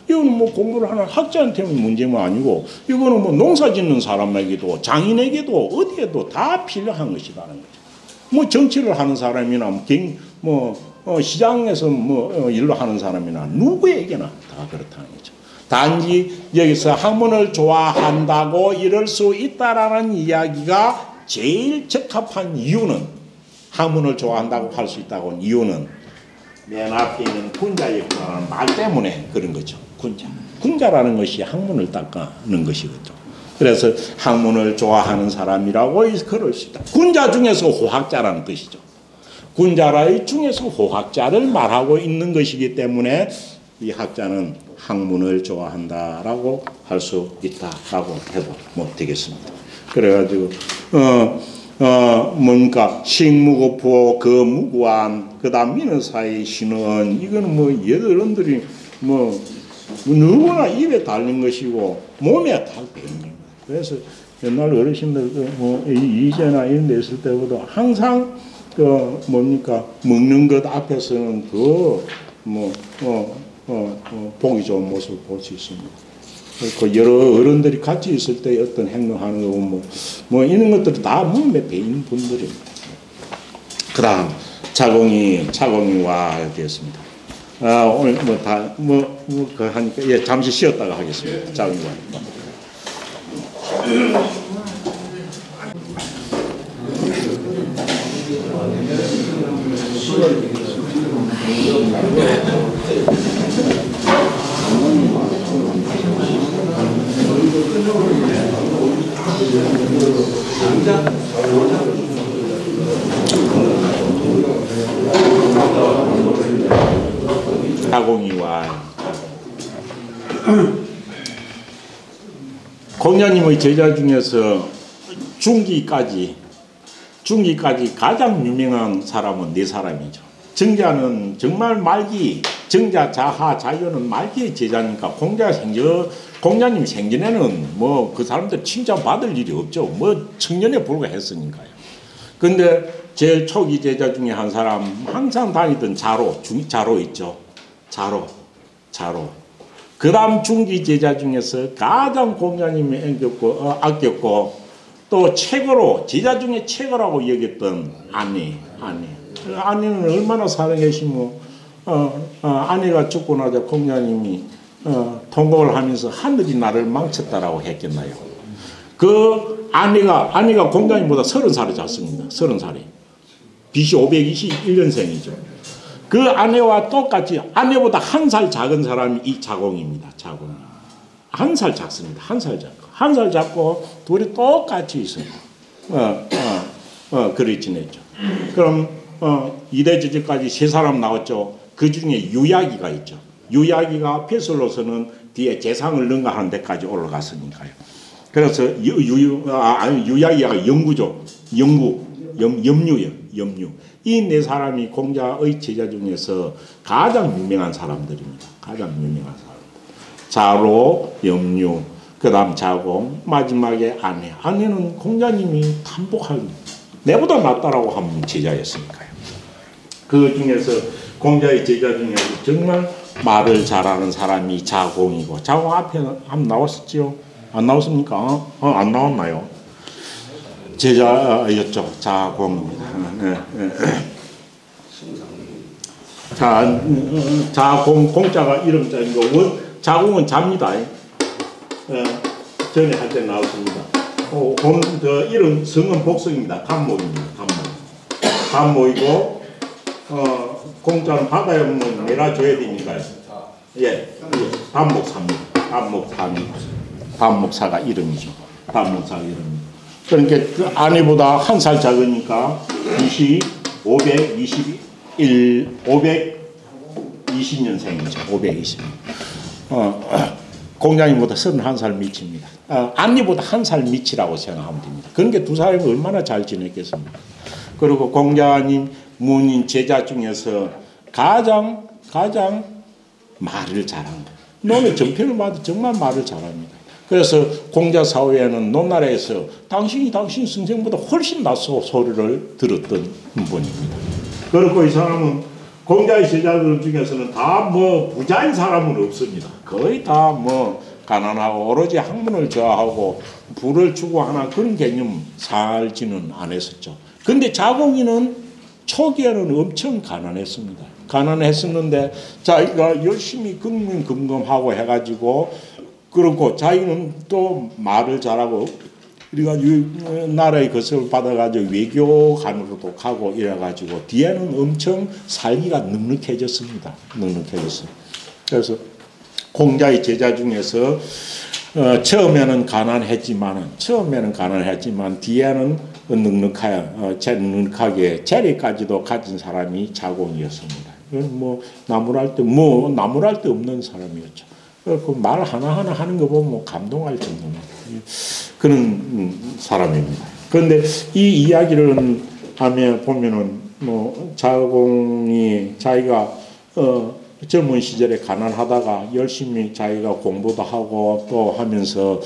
A: 이거는 뭐 공부를 하는 학자한테는 문제가 아니고, 이거는 뭐 농사 짓는 사람에게도 장인에게도 어디에도 다 필요한 것이라는 거죠. 뭐 정치를 하는 사람이나 시장에서 일로 하는 사람이나 누구에게나 다 그렇다는 거죠. 단지 여기서 학문을 좋아한다고 이럴 수 있다라는 이야기가 제일 적합한 이유는, 학문을 좋아한다고 할 수 있다고 하는 이유는 맨 앞에 있는 군자의 말 때문에 그런 거죠. 군자라는 것이 학문을 닦아는 것이거든요. 그래서 학문을 좋아하는 사람이라고 그럴 수 있다. 군자 중에서 호학자라는 뜻이죠. 군자라의 중에서 호학자를 말하고 있는 것이기 때문에 이 학자는 학문을 좋아한다라고 할 수 있다라고 해도 되겠습니다. 그래가지고 뭔가 식무구포 거무구한 그다음 민어사이 신은, 이거는 여러분들이 누구나 입에 달린 것이고 몸에 다 배는 겁니다. 그래서 옛날 어르신들 이제나 이런 데 있을 때보다 항상 먹는 것 앞에서는 더 보기 좋은 모습을 볼 수 있습니다. 그 여러 어른들이 같이 있을 때 어떤 행동하는 거 이런 것들이 다 몸에 배인 분들입니다. 그다음 차공이 와 되었습니다. 오늘 하니까 잠시 쉬었다가 하겠습니다. 차공이 와. 자공이와 공자님의 제자 중에서 중기까지 가장 유명한 사람은 네 사람이죠. 정자는 정말 말기, 정자, 자하, 자유는 말기의 제자니까 공자님 생전에는 뭐 그 사람들 칭찬받을 일이 없죠. 뭐 청년에 불과했으니까요. 근데 제일 초기 제자 중에 한 사람, 항상 다니던 자로 있죠. 자로. 그 다음 중기 제자 중에서 가장 공자님이 아꼈고 또 최고로 제자 중에 최고라고 여겼던 아내는 얼마나 사랑했으면 아내가 죽고 나자 공자님이 통곡을 하면서 하늘이 나를 망쳤다라고 했겠나요. 그 아내가 공자님보다 30살이 작습니다. 30살이. BC 521년생이죠. 그 아내와 똑같이 아내보다 한 살 작은 사람이 이 자공입니다. 자공. 한 살 작습니다. 한 살 작고 둘이 똑같이 있어요. 그리 지냈죠. 그럼 이대저지까지 세 사람 나왔죠. 그 중에 유야기가 있죠. 유야기가 벼슬로서는 뒤에 재상을 능가하는 데까지 올라갔으니까요. 그래서 유야기가 영구죠. 염류. 이 네 사람이 공자의 제자 중에서 가장 유명한 사람들입니다. 가장 유명한 사람들. 자로, 염류, 그 다음 자공, 마지막에 아내. 아내는 공자님이 탄복한 내보다 낫다라고 하면 제자였으니까요. 그 중에서 공자의 제자 중에서 정말 말을 잘하는 사람이 자공이고, 자공 앞에 한번 나왔었죠? 안 나왔습니까? 안 나왔나요? 제자였죠. 자공입니다. 공자가 이름자인 거, 자공은 잡니다. 전에 할 때 나왔습니다. 이름 성은 복성입니다. 간목입니다. 간목이고, 공자는 바다에 오면 내려줘야 되니까요. 예, 단목사입니다. 단목사가 이름이죠. 단목사가 이름입니다. 그러니까 그 아내보다 한 살 작으니까 BC 520년생이죠. 520년. 공자님보다 31살 밑입니다. 아내보다 한 살 밑이라고 생각하면 됩니다. 그러니까 두 사람이 얼마나 잘 지냈겠습니까? 그리고 공자님 문인 제자 중에서 가장 말을 잘한 거. 논의 정편을 봐도 정말 말을 잘합니다. 그래서 공자 사후에는 논나라에서 당신 선생보다 훨씬 낫소 소리를 들었던 분입니다. 그리고 이 사람은 공자의 제자들 중에서는 다 뭐 부자인 사람은 없습니다. 거의 다 뭐 가난하고 오로지 학문을 좋아하고 부를 추구하는 그런 개념 살지는 않았었죠. 근데 자공이는 초기에는 엄청 가난했습니다. 가난했었는데 자기가 열심히 금금하고 해가지고 그렇고 자기는 또 말을 잘하고 그래가지고 나라의 것을 받아가지고 외교관으로도 가고 이래가지고 뒤에는 엄청 살기가 넉넉해졌습니다. 그래서 공자의 제자 중에서 처음에는 가난했지만 뒤에는 넉넉하게 재리까지도 가진 사람이 자공이었습니다. 뭐 나무랄 데 없는 사람이었죠. 그 말 하나하나 하는 거 보면 뭐 감동할 정도는 그런 사람입니다. 그런데 이 이야기를 하면 보면은 뭐 자공이 자기가 젊은 시절에 가난하다가 열심히 자기가 공부도 하고 또 하면서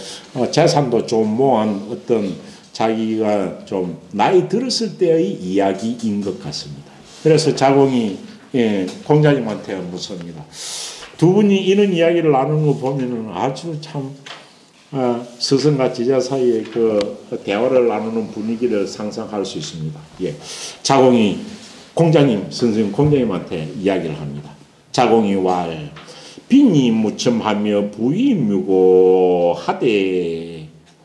A: 재산도 좀 모은 어떤 자기가 좀 나이 들었을 때의 이야기인 것 같습니다. 그래서 자공이 공자님한테 묻습니다. 두 분이 이런 이야기를 나누는 거 보면은 아주 참 스승과 제자 사이의 그 대화를 나누는 분위기를 상상할 수 있습니다. 예, 자공이 선생님 공자님한테 이야기를 합니다. 자공이 왈 빈이 무첨하며 부이 묘고하되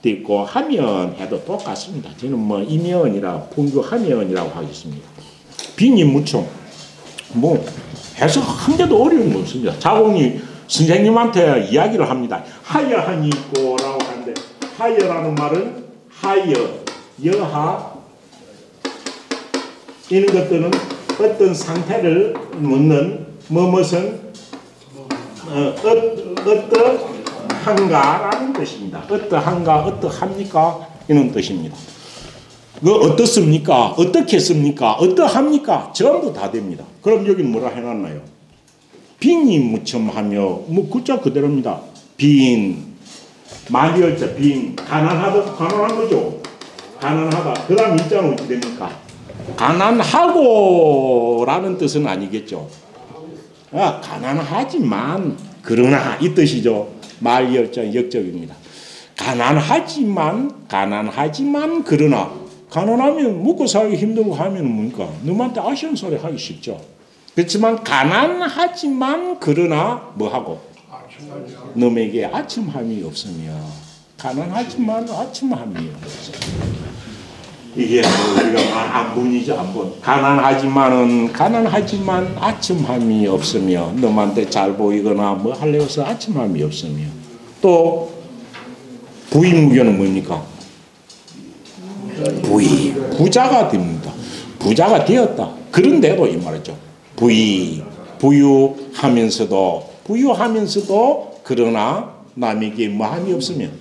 A: 있고 하면 해도 똑같습니다. 저는 뭐 이면이라 분교하면이라고 하겠습니다. 빈이 무첨 뭐 해서 한 개도 어려운 거 없습니다. 자공이 선생님한테 이야기를 합니다. 하여하니 있고라고 하는데 하여라는 말은 하여, 여하 이런 것들은 어떤 상태를 묻는 무엇은 어떠한가라는 뜻입니다. 어떠한가, 어떠합니까? 이런 뜻입니다. 그 어떻습니까? 어떻겠습니까? 어떠합니까? 전부 다 됩니다. 그럼 여기는 뭐라 해놨나요? 빈이 무첨하며 뭐 글자 그대로입니다. 빈, 만리열자 빈, 가난하다, 가난한 거죠. 가난하다. 그 다음 일자는 어떻게 됩니까? 가난하고라는 뜻은 아니겠죠. 가난하지만 그러나 이 뜻이죠. 만리열자 역적입니다. 가난하지만 그러나 가난하면 먹고 살기 힘들고 하면 뭡니까? 너한테 아쉬운 소리 하기 쉽죠. 그렇지만 가난하지만 그러나 뭐하고? 너에게 아첨함이 없으며 가난하지만 아첨함이 없으며 이게 우리가 안분이죠. 안분. 가난하지만 아첨함이 없으며 너한테 잘 보이거나 뭐 하려고 해서 아첨함이 없으며 또 부의무교는 뭡니까? 부자가 됩니다. 부자가 되었다. 그런데도 이 말이죠. 부유하면서도 그러나 남에게 뭐함이 없으면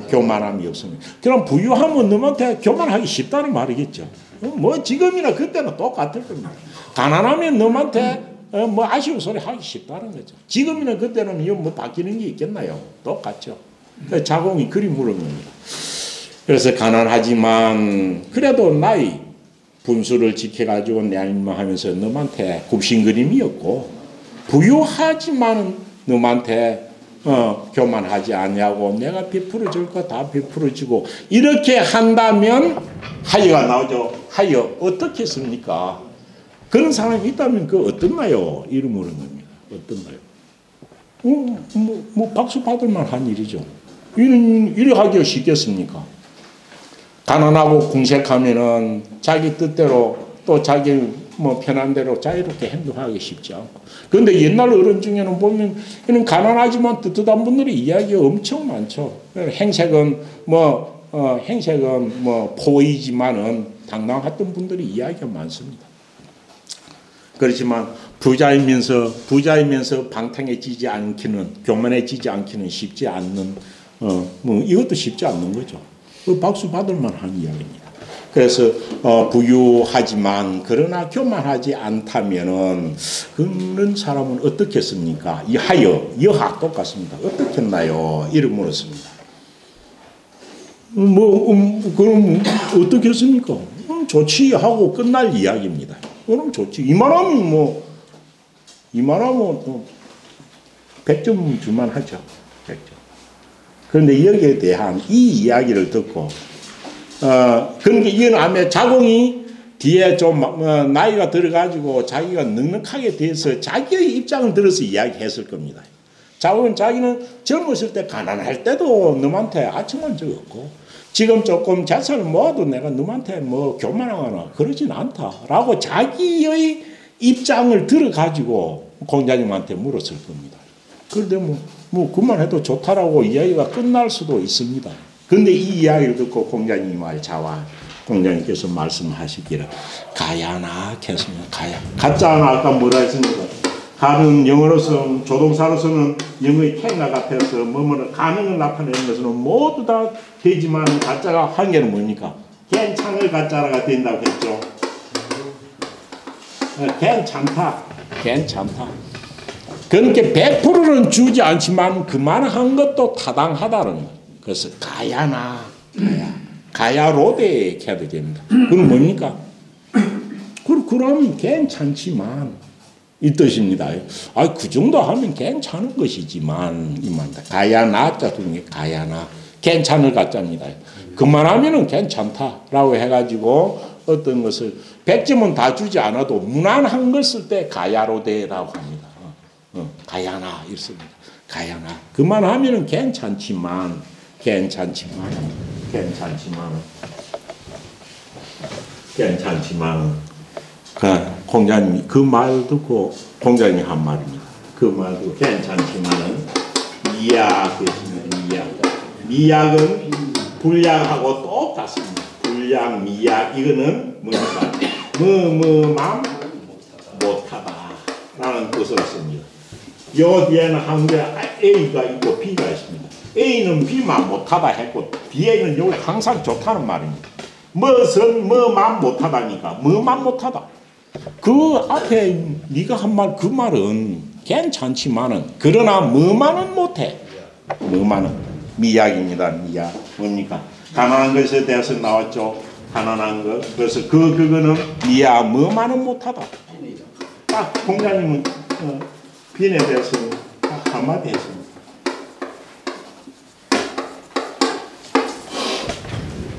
A: 교만함이 없으면 그럼 부유하면 너한테 교만하기 쉽다는 말이겠죠. 뭐 지금이나 그때는 똑같을 겁니다. 가난하면 너한테 뭐 아쉬운 소리 하기 쉽다는 거죠. 지금이나 그때는 뭐 바뀌는 게 있겠나요? 똑같죠. 자공이 그리 물은 겁니다. 그래서 가난하지만 그래도 나의 분수를 지켜가지고 하면서 너한테 굽신거림이었고 부유하지만 너한테 교만하지 않냐고 내가 베풀어 줄 거 다 베풀어 주고 이렇게 한다면 하여가 나오죠. 하여 어떻겠습니까? 그런 사람이 있다면 그 어떻나요? 이런 물은 겁니다. 어떻나요? 뭐 박수 받을 만한 일이죠. 이래 하기가 쉽겠습니까? 가난하고 궁색하면은 자기 뜻대로 또 자기 뭐 편한 대로 자유롭게 행동하기 쉽지 않고. 그런데 옛날 어른 중에는 보면 이런 가난하지만 뜻뜻한 분들이 이야기가 엄청 많죠. 행색은 뭐 포이지만은 당당했던 분들이 이야기가 많습니다. 그렇지만 부자이면서 방탕해지지 않기는 교만해지지 않기는 쉽지 않는 뭐 이것도 쉽지 않는 거죠. 박수 받을 만한 이야기입니다. 그래서 부유하지만 그러나 교만하지 않다면은 그런 사람은 어떻겠습니까? 여하 똑같습니다. 어떻겠나요? 이를 물었습니다. 그럼 어떻겠습니까? 좋지 하고 끝날 이야기입니다. 그럼 좋지. 이만하면 100점 줄만 하죠. 100점. 그런데 여기에 대한 이 이야기를 듣고 그러니까 이건 아마 자공이 뒤에 좀 나이가 들어가지고 자기가 넉넉하게 돼서 자기의 입장을 들어서 이야기했을 겁니다. 자기는 젊었을 때 가난할 때도 너한테 아첨한 적 없고 지금 조금 재산을 모아도 내가 너한테 뭐 교만하거나 그러진 않다라고 자기의 입장을 들어가지고 공자님한테 물었을 겁니다. 그런데 뭐 그만해도 좋다라고 이야기가 끝날 수도 있습니다. 그런데 이 이야기를 듣고 공자님 말 자와 공자님께서 말씀하시기를 가야나 했습니다. 가짜는 아까 뭐라 했습니까? 가는 영어로서는 조동사로서는 영어의 캔과 같아서 뭐뭐는 가능을 나타내는 것은 모두 다 되지만 가짜가 한 개는 뭡니까? 괜찮을 가짜가 된다고 했죠. 괜찮다. 그러니까 100%는 주지 않지만 그만한 것도 타당하다는 거예요. 그래서 가야로되 해야 됩니다. 그럼 뭡니까? 그럼 괜찮지만 이 뜻입니다. 그 정도 하면 괜찮은 것이지만 이 말입니다. 가야나자 중에 가야나 괜찮을 가짜입니다. 그만하면은 괜찮다라고 해가지고 어떤 것을 100점은 다 주지 않아도 무난한 걸 쓸 때 가야로되라고 합니다. 가야나 이렇습니다. 가야나 그만하면은 괜찮지만 공자님이 그 말 듣고 공자님이 한 말입니다. 그 말 듣고 괜찮지만은 미약은 불량하고 똑같습니다. 불량 미약 이거는 뭡니까? 뜻을 씁니다. 요 뒤에는 한국에 A가 있고 B가 있습니다. A는 B만 못하다 했고 B에는 여기 항상 좋다는 말입니다. 무엇은 뭐만 못하다니까 뭐만 못하다. 그 앞에 네가 한 말 그 말은 괜찮지만은 그러나 뭐만은 못해. 뭐만은 미약입니다. 미약 뭡니까? 가난한 것에 대해서 나왔죠. 가난한 것. 그래서 그거는 미약 뭐만은 못하다. 딱 공자님은 빈에 대해서 딱 한마디 했습니다.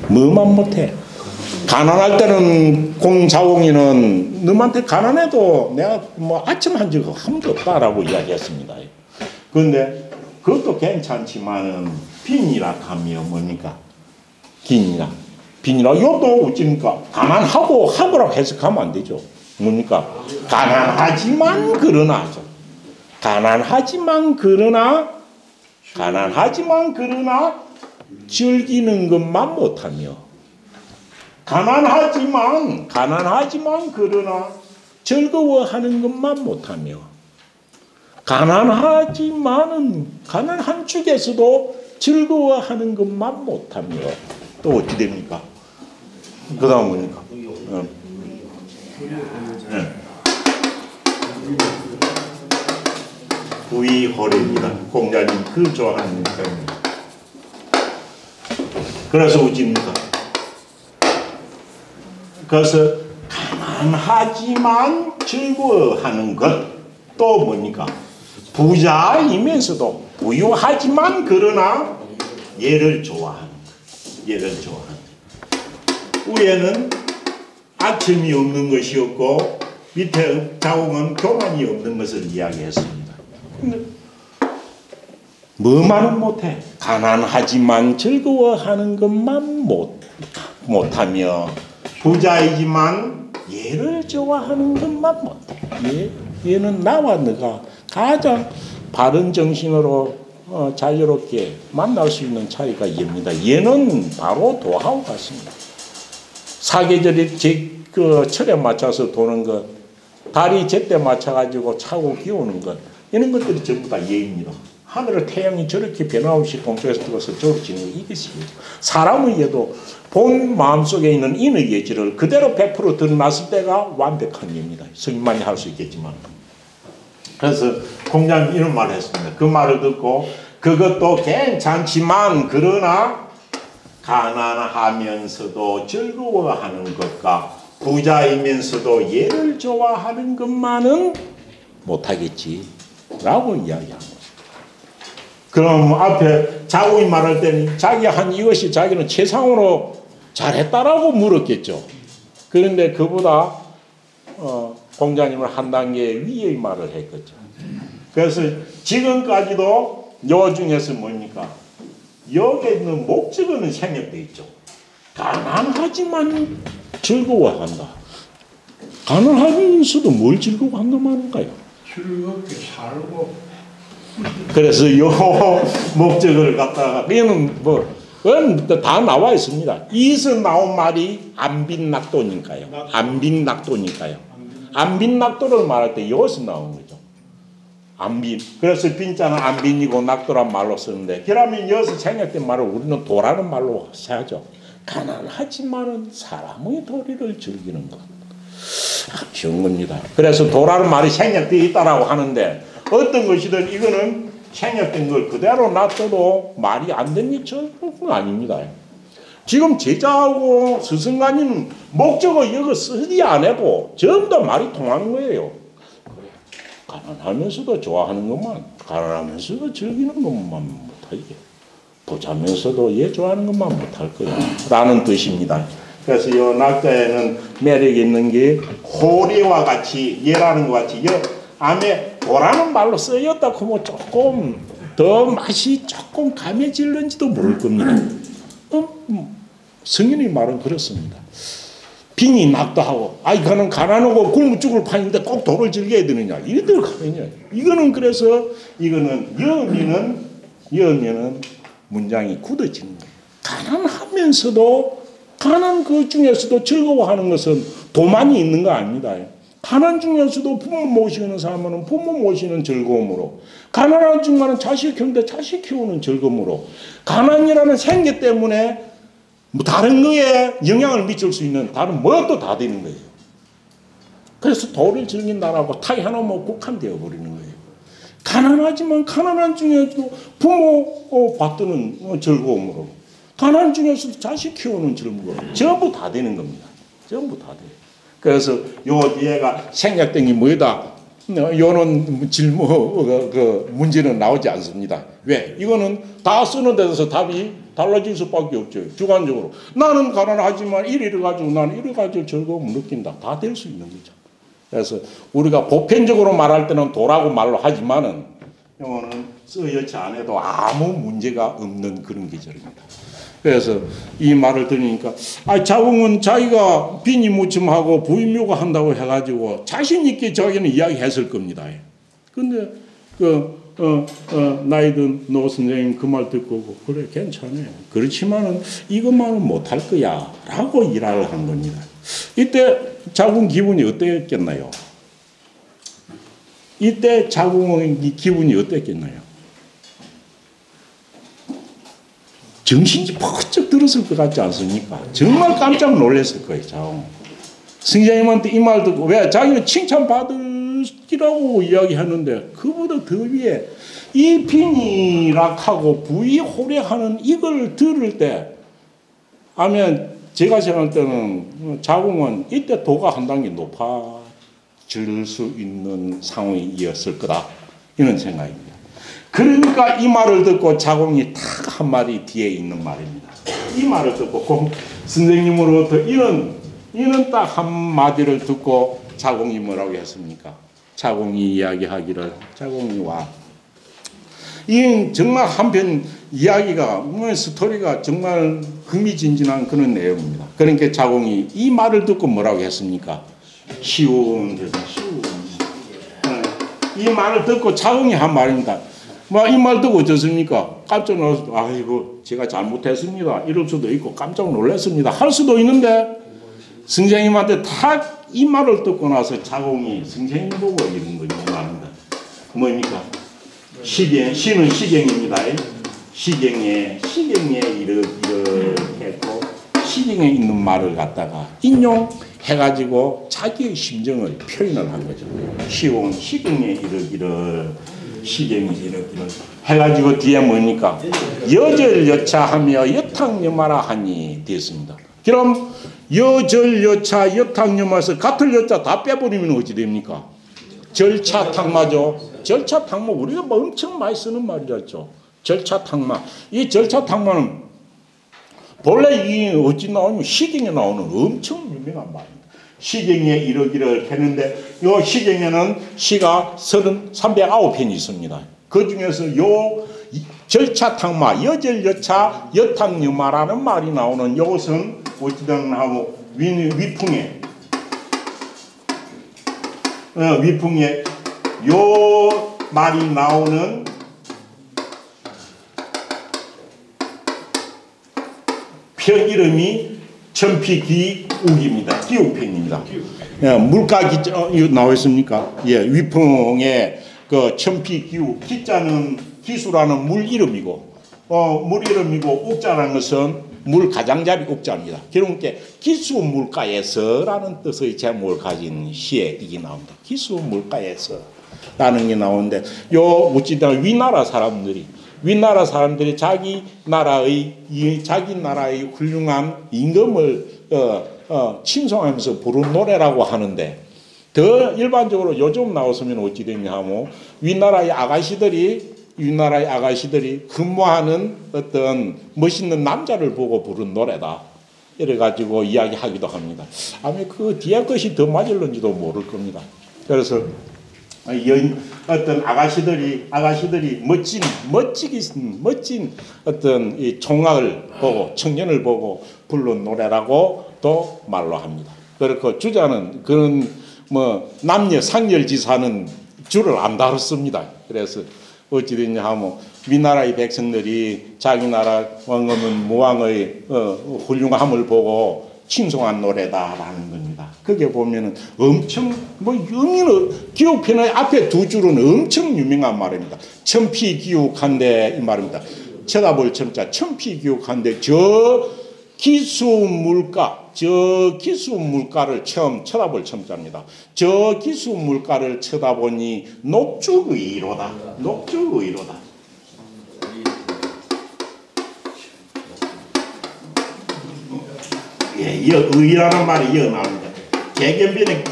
A: 뭐만 못해. 가난할 때는 공자공이는 너한테 가난해도 내가 뭐 아침 한 적 한 번도 없다라고 이야기했습니다. 그런데 그것도 괜찮지만은 빈이라 하면 뭡니까? 빈이라. 빈이라 이것도 어찌니까 가난하고 하고라고 해석하면 안 되죠. 뭡니까? 가난하지만 그러나죠. 가난하지만 그러나 즐기는 것만 못하며 가난하지만 그러나 즐거워하는 것만 못하며 가난한 축에서도 즐거워하는 것만 못하며 또 어찌 됩니까? 그 다음 뭡니까? 부의호래입니다. 공자님 그 좋아하는 표현입니다. 그래서 어찌입니까? 그래서 가난하지만 즐거워하는 것 또 뭡니까? 부자이면서도 부유하지만 그러나 얘를 좋아하는 것. 얘를 좋아하는 것. 위에는 아첨이 없는 것이었고 밑에 자공은 교만이 없는 것을 이야기했습니다. 근데 뭐만은 못해. 가난하지만 즐거워하는 것만 못하며 부자이지만 얘를 좋아하는 것만 못해. 얘는 나와 너가 가장 바른 정신으로 자유롭게 만날 수 있는 차이가 얘입니다. 얘는 바로 도하고 같습니다. 사계절이 그 철에 맞춰서 도는 것, 달이 제때 맞춰가지고 차고 기오는 것, 이런 것들이 전부 다 예입니다. 하늘의 태양이 저렇게 변함없이 동쪽에서 들어서 저렇게 지는 이것이 사람의 예도 본 마음속에 있는 인의 예지를 그대로 100% 드러났을 때가 완벽한 예입니다. 성인만이 할 수 있겠지만. 그래서 공자님 이런 말을 했습니다. 그 말을 듣고 그것도 괜찮지만 그러나 가난하면서도 즐거워하는 것과 부자이면서도 얘를 좋아하는 것만은 못하겠지 라고 이야기합니다. 그럼 앞에 자국이 말할 때는 자기 한 이것이 자기는 최상으로 잘했다라고 물었겠죠. 그런데 그보다 공자님은 한 단계 위의 말을 했겠죠. 그래서 지금까지도 요 중에서 뭡니까? 여기에 있는 목적어는 생략되어 있죠. 가난하지만 즐거워한다. 가난하면서도 뭘 즐거워한다 말인가요?
B: 즐겁게 살고.
A: 그래서 요 목적을 갖다가 그는 그건 다 나와 있습니다. 이에서 나온 말이 안빈낙도니까요. 안빈낙도를 말할 때 여기서 나온 거죠. 안빈. 그래서 빈자는 안빈이고 낙도란 말로 쓰는데 그러면 여기서 생략된 말을 우리는 도라는 말로 하죠. 가난하지만은 사람의 도리를 즐기는 것. 쉬운 겁니다. 그래서 도라는 말이 생략되어 있다라고 하는데 어떤 것이든 이거는 생략된 걸 그대로 놔둬도 말이 안 되는 게 아닙니다. 지금 제자하고 스승관님 목적어 이거 쓰지 안 해도 전부 다 말이 통하는 거예요. 가난하면서도 좋아하는 것만, 가난하면서도 즐기는 것만 못하게, 부자면서도 얘 좋아하는 것만 못할 거야 라는 뜻입니다. 그래서 이 낙자에는 매력이 있는 게 호리와 같이 얘라는 것 같이 안에 도라는 말로 쓰였다고 하면 조금 더 맛이 조금 감해질는지도 모를 겁니다. 성인의 말은 그렇습니다. 빈이 낙도하고 그는 가난하고 굶어 죽을 판인데 꼭 도를 즐겨야 되느냐 이래도 가면요. 이거는 그래서 이거는 여미는 문장이 굳어지는 거예요. 가난하면서도 가난 그 중에서도 즐거워하는 것은 도만이 있는 거 아닙니다. 가난 중에서도 부모 모시는 사람은 부모 모시는 즐거움으로, 가난한 중간은 자식 형제 자식 키우는 즐거움으로, 가난이라는 생계 때문에 뭐 다른 거에 영향을 미칠 수 있는 다른 뭐도 다 되는 거예요. 그래서 도를 즐긴다라고 타이 하나만 국한되어 버리는 거예요. 가난하지만 가난한 중에도 부모 받드는 즐거움으로, 가난 중에서도 자식 키우는 즐거움으로 전부 다 되는 겁니다. 전부 다 돼요. 그래서 요 얘가 생략된 게 뭐다? 요런 질문 그 문제는 나오지 않습니다. 왜? 이거는 다 쓰는 데서 답이 달라질 수밖에 없죠. 주관적으로 나는 가난하지만 이래 가지고 나는 이래 가지고 즐거움을 느낀다. 다 될 수 있는 거죠. 그래서 우리가 보편적으로 말할 때는 도라고 말로 하지만은 이거는 쓰여지 않아도 아무 문제가 없는 그런 계절입니다. 그래서 이 말을 들으니까 자궁은 자기가 빈이무침하고 부인묘가 한다고 해가지고 자신 있게 자기는 이야기했을 겁니다. 근데 나이든 노 선생님 그 말 듣고 그래 괜찮아요. 그렇지만은 이것만은 못할 거야 라고 일화를 한 겁니다. 이때 자궁 기분이 어땠겠나요? 이때 자궁의 기분이 어땠겠나요? 정신이 퍽쩍 들었을 것 같지 않습니까? 정말 깜짝 놀랐을 거예요. 자궁. 선생님한테 이 말 듣고 왜 자기는 칭찬받으시라고 이야기하는데 그보다 더 위에 이 빈이락하고 부이호rek하는 이걸 들을 때 아면 제가 생각할 때는 자궁은 이때 도가 한 단계 높아질 수 있는 상황이었을 거다. 이런 생각입니다. 그러니까 이 말을 듣고 자궁이 딱 한마디 뒤에 있는 말입니다. 이 말을 듣고 선생님으로부터 이런 딱 한마디를 듣고 자궁이 뭐라고 했습니까? 자궁이 이야기하기를 자궁이 와. 이 정말 한편 이야기가 스토리가 정말 흥미진진한 그런 내용입니다. 그러니까 자궁이 이 말을 듣고 뭐라고 했습니까? 시운. 이 말을 듣고 자궁이 한 말입니다. 이 말 듣고 어떻습니까? 깜짝 놀라서 아이고 제가 잘못했습니다. 이럴 수도 있고 깜짝 놀랐습니다. 할 수도 있는데 선생님한테 딱 이 말을 듣고 나서 자궁이 선생님 보고 이런 거 말합니다. 뭡니까? 시는 시경입니다. 시경에 이렇게 했고 시경에 있는 말을 갖다가 인용해가지고 자기의 심정을 표현을 한 거죠. 시경에 시경이 이렇게 해가지고 뒤에 뭡니까? 여절여차하며 여탕여마라 하니 되었습니다. 그럼 여절여차 여탕여마에서 같은 여자 다 빼버리면 어찌 됩니까? 절차탕마죠. 절차탕마 우리가 엄청 많이 쓰는 말이었죠. 절차탕마. 이 절차탕마는 본래 이 어찌 나오면 시경에 나오는 엄청 유명한 말입니다. 시경에 이러기를 했는데 요 시경에는 시가 309편이 있습니다. 그 중에서 요 절차탕마 여절여차 여탕여마라는 말이 나오는 이것은 어찌든 하고 위풍에 요 말이 나오는 편 이름이 천피기욱입니다. 기욱편입니다. 물가기 나와 있습니까? 예, 위풍에 그 천피기욱 기자는 기수라는 물 이름이고 욱자라는 것은 물 가장자리 욱자입니다. 그러니까 기수 물가에서라는 뜻의 제목을 가진 시에 이게 나옵니다. 기수 물가에서라는 게 나오는데 요 어찌든 위나라 사람들이 자기 나라의 훌륭한 임금을 칭송하면서 부른 노래라고 하는데 더 일반적으로 요즘 나왔으면 어찌 되냐 하면 위나라의 아가씨들이 근무하는 어떤 멋있는 남자를 보고 부른 노래다. 이래가지고 이야기하기도 합니다. 아마 그 뒤에 것이 더 맞을는지도 모를 겁니다. 그래서 어떤 아가씨들이 멋진 어떤 이 총각을 보고 청년을 보고 부른 노래라고 또 말로 합니다. 그렇고 주자는 그런 남녀 상렬지사는 줄을 안 다뤘습니다. 그래서 어찌 됐냐 하면 위나라의 백성들이 자기 나라 왕엄은 무왕의 훌륭함을 보고 칭송한 노래다라는 겁니다. 거기에 보면은 엄청 뭐 여기는 기옥편의 앞에 두 줄은 엄청 유명한 말입니다. 천피기욱한데 이 말입니다. 쳐다볼 첨자 천피기욱한데 저 기수물가 저 기수물가를 처음 쳐다볼 첨자입니다. 저 기수물가를 쳐다보니 녹죽의로다. 녹죽의로다. 예, 의라는 말이 이어 나옵니다. 개견변의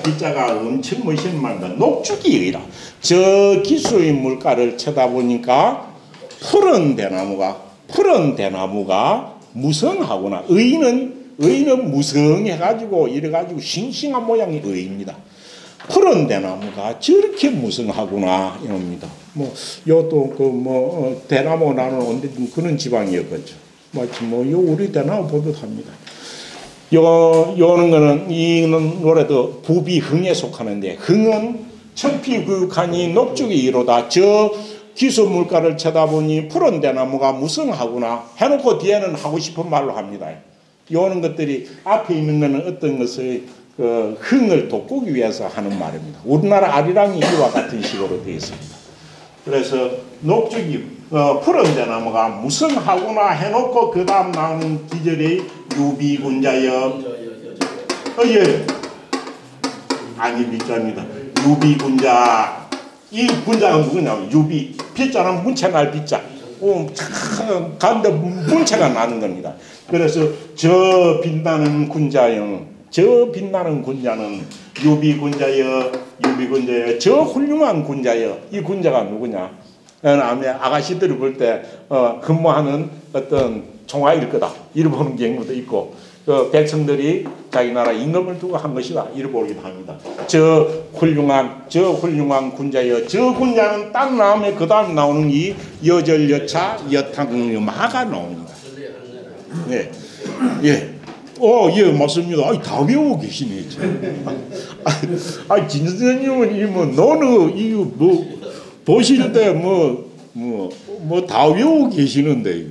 A: 기자가 엄청 멋있는 말입니다. 녹죽이 의라. 저 기수의 물가를 쳐다보니까 푸른 대나무가 무성하구나. 의는 무성해가지고 이래가지고 싱싱한 모양의 의입니다. 푸른 대나무가 저렇게 무성하구나 이겁니다. 뭐 요또 그 대나무 나는 언제든 그런 지방이었겠죠. 마치 요 우리 대나무 보듯 합니다. 요는 거는 이 노래도 부비흥에 속하는데 흥은 천피구육하니 녹죽이 이로다. 저 기수물가를 쳐다보니 푸른 대나무가 무성하구나 해놓고 뒤에는 하고 싶은 말로 합니다. 요는 것들이 앞에 있는 것은 어떤 것을 그 흥을 돋구기 위해서 하는 말입니다. 우리나라 아리랑이 이와 같은 식으로 되어 있습니다. 그래서 녹죽이 푸른 대나무가 무성하구나 해놓고 그 다음 나오는 기절이 유비군자여 예. 아니 밑자입니다. 유비군자 이 군자가 누구냐면 유비 비자는 문체날 비자 간데 문체가 나는 겁니다. 그래서 저 빛나는 군자여 저 빛나는 군자는 유비군자여 저 훌륭한 군자여 이 군자가 누구냐 아가씨들이 볼 때 근무하는 어떤 총아일 거다 이를 보는 경우도 있고 백성들이 자기 나라 임금을 두고 한 것이다 이를 보기도 합니다. 저 훌륭한 군자여 저 군자는 딱 나오면 그 다음 나오는 이 여절여차 여탕여마가 나옵니다. 예, 예. 예, 맞습니다. 다 외우고 계시네. 진 선생님은 너는 보실 때 다 외우고 계시는데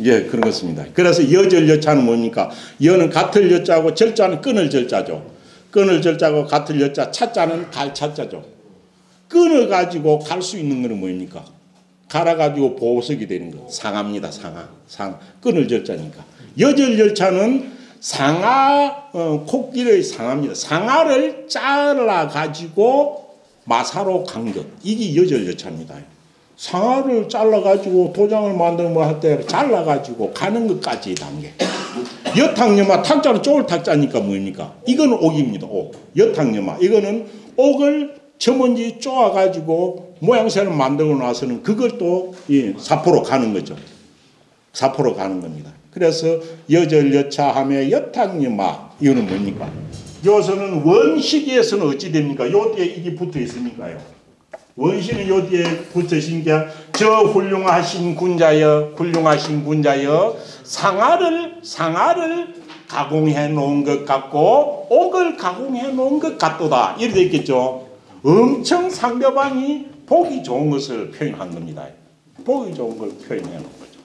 A: 예, 그런 것입니다. 그래서 여절여차는 뭡니까? 여는 같을 여자고 절자는 끊을 절자죠. 끊을 절자고 같을 여자, 차자는 갈 차자죠. 끊어가지고 갈 수 있는 것은 뭡니까? 갈아가지고 보석이 되는 것. 상아입니다. 상아. 끊을 절자니까. 여절여차는 상아, 코끼리의 상아입니다. 상아를 잘라가지고 마사로 간 것. 이게 여절여차입니다. 상아를 잘라가지고 도장을 만들면 할 때 잘라가지고 가는 것까지 단계. 여탕여마, 탁자는 쪼을 탁자니까 뭡니까? 이거는 옥입니다. 옥. 여탕여마. 이거는 옥을 첨언지 쪼아가지고 모양새를 만들고 나서는 그걸 또 사포로 가는 거죠. 사포로 가는 겁니다. 그래서 여절여차하며 여탕여마 이거는 뭡니까? 요서는 원시기에서는 어찌 됩니까? 요 뒤에 이게 붙어 있으니까요. 원시는 요 뒤에 붙어 있으니까 저 훌륭하신 군자여 상아를 가공해 놓은 것 같고 옥을 가공해 놓은 것 같도다. 이렇게 되어 있겠죠. 엄청 상대방이 보기 좋은 것을 표현한 겁니다. 보기 좋은 걸 표현해 놓은 거죠.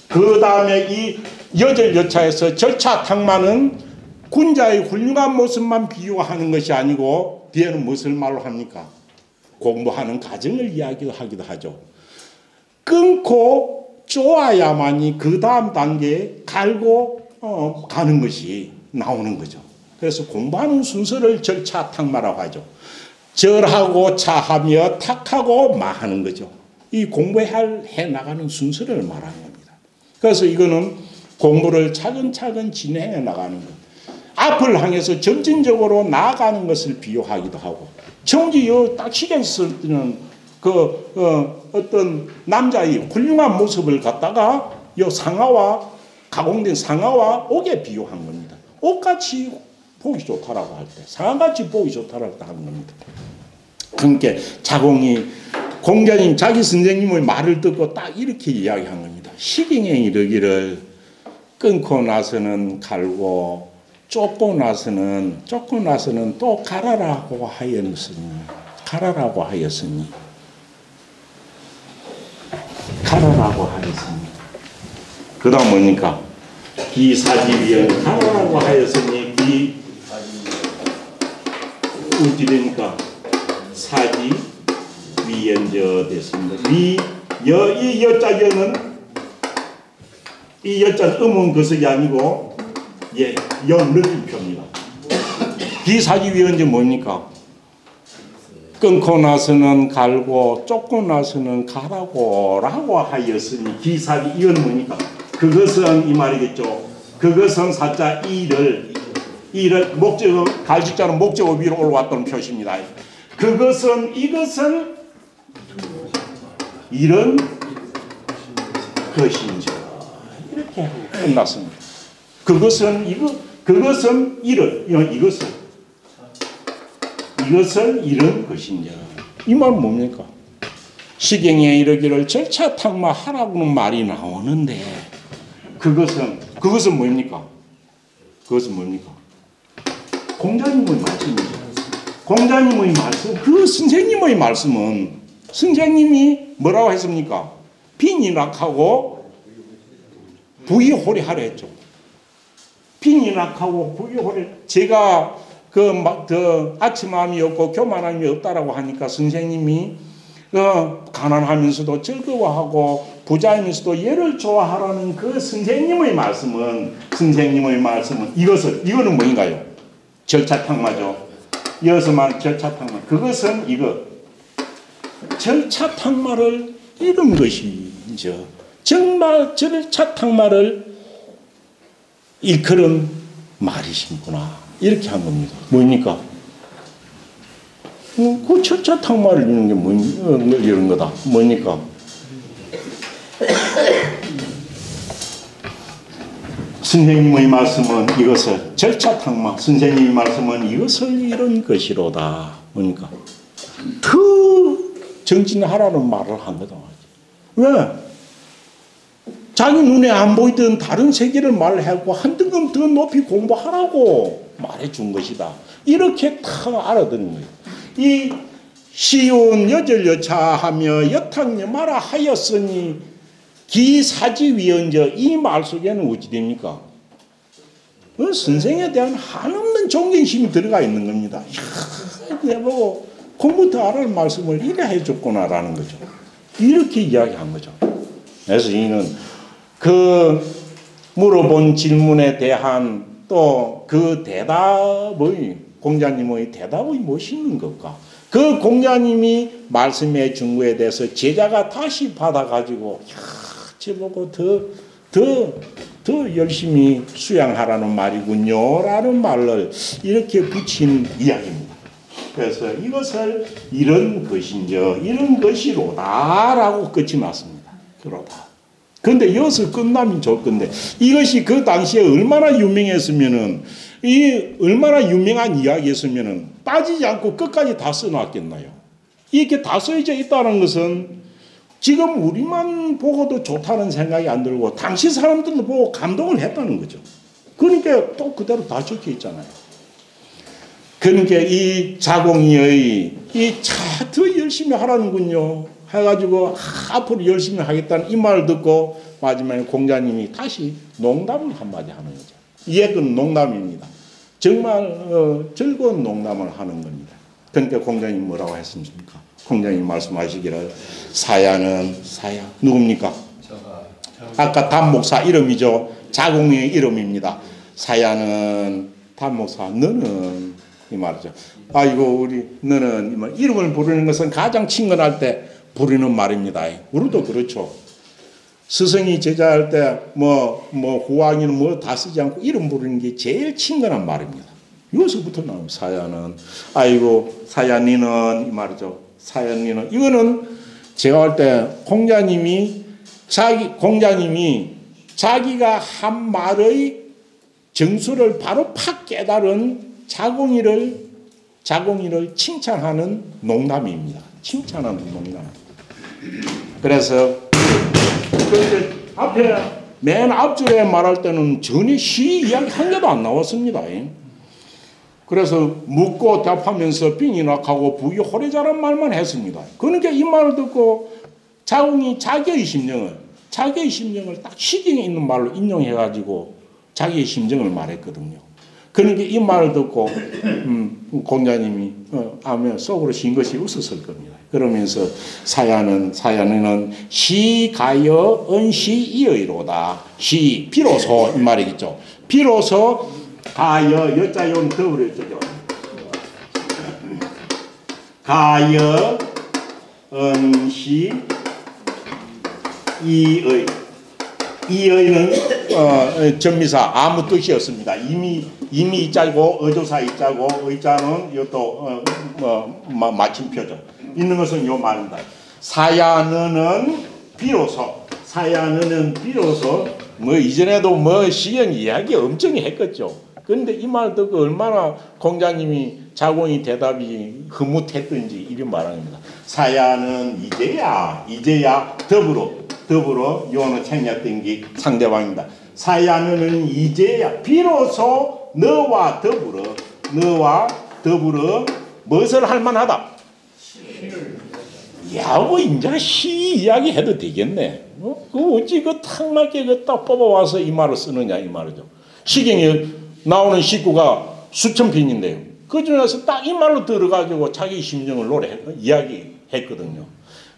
A: 그 다음에 이 여절여차에서 절차탕만은 군자의 훌륭한 모습만 비유하는 것이 아니고 뒤에는 무엇을 말로 합니까? 공부하는 과정을 이야기하기도 하죠. 끊고 쪼아야만이 그 다음 단계에 갈고 가는 것이 나오는 거죠. 그래서 공부하는 순서를 절차탕마라고 하죠. 절하고 차하며 탁하고 마하는 거죠. 이 공부해 나가는 순서를 말하는 겁니다. 그래서 이거는 공부를 차근차근 진행해 나가는 것. 앞을 향해서 점진적으로 나아가는 것을 비유하기도 하고 정지 딱 시계했을 때는 어떤 남자의 훌륭한 모습을 갖다가 요 상아와 가공된 상아와 옥에 비유한 겁니다. 옥같이 보기 좋다라고 할 때 상아같이 보기 좋다라고 하는 겁니다. 그러니까 자공이 공자님 자기 선생님의 말을 듣고 딱 이렇게 이야기한 겁니다. 시경에 이르기를 끊고 나서는 갈고 쫓고 나서는 또 가라라고 하였으니 그 다음 뭡니까? 기사지위원 가라고 하였으니 어찌 됩니까? 사지위연저 됐습니다. 이 여자여는 이 여자는 음은 그것이 아니고 느낌표입니다. 기사지위연저 뭡니까? 끊고 나서는 갈고 쫓고 나서는 가라고 라고 하였으니 기사지 이건 뭡니까? 그것은 이 말이겠죠. 그것은 사자 이를 목적어 갈직자는 목적어 위로 올라왔다는 표시입니다. 그것은 이것은 이런 것인지 이렇게 끝났습니다. 그것은 이것은 이런 것인지 이 말은 뭡니까? 시경에 이르기를 절차탕마하라고는 말이 나오는데 그것은 뭡니까? 그것은 뭡니까? 공자님의 말씀이죠. 공자님의 말씀, 그 선생님의 말씀은 선생님이 뭐라고 했습니까? 빈이낙하고 부의호리하라 했죠. 빈이낙하고 부의호리. 제가 아침함이 없고 교만함이 없다라고 하니까 선생님이 가난하면서도 즐거워하고 부자이면서도 얘를 좋아하라는 그 선생님의 말씀은 이거는 뭐인가요? 절차탕마죠. 이어서 말 절차탕마. 그것은 절차탕마를 이룬 것이죠. 정말 절차탕마를 일컬은 말이신구나. 이렇게 한 겁니다. 뭡니까? 그 절차탕마를 이루는 게 이런 거다. 뭡니까? 선생님의 말씀은 이것을 절차탕마. 선생님의 말씀은 이것을 이룬 것이로다. 뭡니까? 더 정진하라는 말을 한 거다. 왜? 자기 눈에 안 보이던 다른 세계를 말하고 한 등급 더 높이 공부하라고 말해준 것이다. 이렇게 다 알아듣는 거예요. 이 시온 여절여차하며 여탕여마라 하였으니 기사지위언저 이 말 속에는 어찌 됩니까? 선생에 대한 한없는 존경심이 들어가 있는 겁니다. 내보고 공부 더 하라는 말씀을 이래 해줬구나라는 거죠. 이렇게 이야기한 거죠. 그래서 이는 그 물어본 질문에 대한 또 그 대답의 공자님의 대답이 무엇인 것과 그 공자님이 말씀해 준 거에 대해서 제자가 다시 받아가지고 저보고 더 열심히 수양하라는 말이군요 라는 말을 이렇게 붙인 이야기입니다. 그래서 이것을 이런 것인저 이런 것이로다 라고 끝이 났습니다. 그러다. 그런데 여기서 끝나면 좋을 건데 이것이 그 당시에 얼마나 유명했으면은 얼마나 유명한 이야기였으면은 빠지지 않고 끝까지 다 써놨겠나요? 이렇게 다 써져 있다는 것은 지금 우리만 보고도 좋다는 생각이 안 들고 당시 사람들도 보고 감동을 했다는 거죠. 그러니까 또 그대로 다 적혀 있잖아요. 그러니까 이 자공이의 더 열심히 하라는군요. 해가지고 앞으로 열심히 하겠다는 이 말을 듣고 마지막에 공자님이 다시 농담을 한마디 하는 거죠. 이해는 농담입니다. 정말 즐거운 농담을 하는 겁니다. 그러니까 공자님이 뭐라고 했습니까? 공자님이 말씀하시기를 사야는 사야 누굽니까? 아까 단목사 이름이죠. 자공의 이름입니다. 사야는 단목사 너는 이 말이죠. 아이고 우리 너는 이름을 부르는 것은 가장 친근할 때 부르는 말입니다. 우리도 그렇죠. 스승이 제자할 때 후왕이는 뭐 다 쓰지 않고 이름 부르는 게 제일 친근한 말입니다. 여기서부터 나오면 사야는 아이고 사야니는 이 말이죠. 사야니는 이거는 제가 할 때 공자님이 자기가 한 말의 정수를 바로 팍 깨달은 자공이를 칭찬하는 농담입니다. 칭찬하는 농담. 그래서 앞에 맨 앞줄에 말할 때는 전혀 시 이야기 한 개도 안 나왔습니다. 그래서 묻고 답하면서 빙이낙하고 부이 호래자란 말만 했습니다. 그러니까 이 말을 듣고 자공이 자기의 심령을 딱 시경에 있는 말로 인용해가지고 자기의 심정을 말했거든요. 그러니까 이 말을 듣고 공자님이 아마 속으로 신 것이 웃었을 겁니다. 그러면서 사야는 시 가여 은시 이의로다. 시 비로소 이 말이겠죠. 비로소 가여 여자용 더블 했죠. 가여 은시 이의. 이의는 전미사 아무 뜻이 없습니다. 이미 이자고 어조사 이자고 의자는 이것도 마침표죠. 있는 것은 요 말입니다. 사야는 비로소 뭐 이전에도 뭐 시경 이야기 엄청 했겠죠. 그런데 이 말 듣고 얼마나 공자님이 자공이 대답이 흐뭇했던지 이런 말합니다. 사야는 이제야 더불어 요는 챙겼던 게 상대방입니다. 사야는 이제야 비로소 너와 더불어 무엇을 할 만하다. 야고 인자 시 이야기 해도 되겠네. 그 어찌 그 탁맞게 그 딱 뽑아와서 이 말을 쓰느냐 이 말이죠. 시경에 나오는 식구가 수천 편인데요. 그 중에서 딱 이 말로 들어가지고 자기 심정을 이야기했거든요.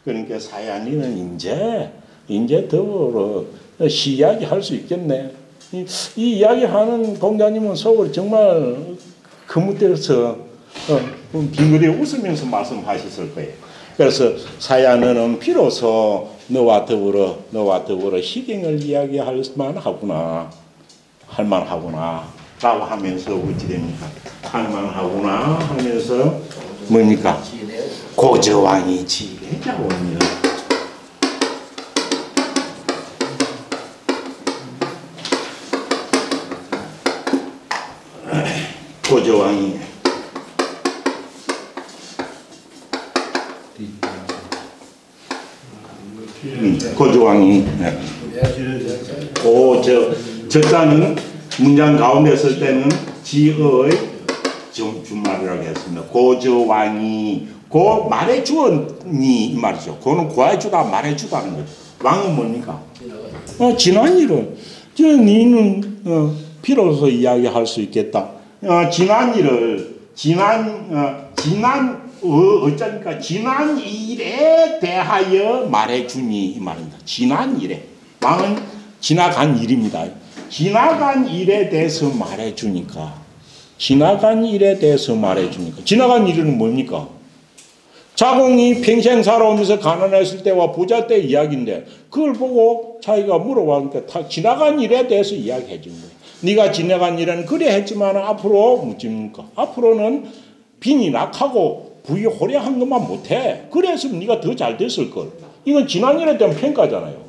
A: 그러니까 사야니는 이제 더불어 시 이야기 할 수 있겠네. 이 이야기하는 공자님은 속으로 정말 거뭇대서 빙그레 웃으면서 말씀하셨을 거예요. 그래서 사야는 비로소 너와 더불어 시경을 이야기할 만하구나 라고 하면서 어찌 됩니까? 할 만하구나 하면서 뭡니까? 고저왕이 지혜자고 합니다. 고저왕이 고저왕이 저자는 문장 가운데 쓸 때는 지의 준말이라고 했습니다. 고저왕이 고 말해주었니 이 말이죠. 고는 고해주다 말해주다는 거죠. 왕은 뭡니까? 지난 일을 니는 비로소 이야기할 수 있겠다. 지난 일을 어쩌니까 지난 일에 대하여 말해주니 이 말입니다. 지난 일에 왕은 지나간 일입니다. 지나간 일에 대해서 말해주니까 지나간 일은 뭡니까? 자공이 평생 살아오면서 가난했을 때와 부자 때 이야기인데 그걸 보고 자기가 물어보니까 다 지나간 일에 대해서 이야기해 준 거예요. 네가 지나간 일은 그래 했지만 앞으로 묻집니까? 앞으로는 빈이 낙하고 부이 호래한 것만 못해. 그랬으면 네가 더 잘 됐을걸. 이건 지난 일에 대한 평가잖아요.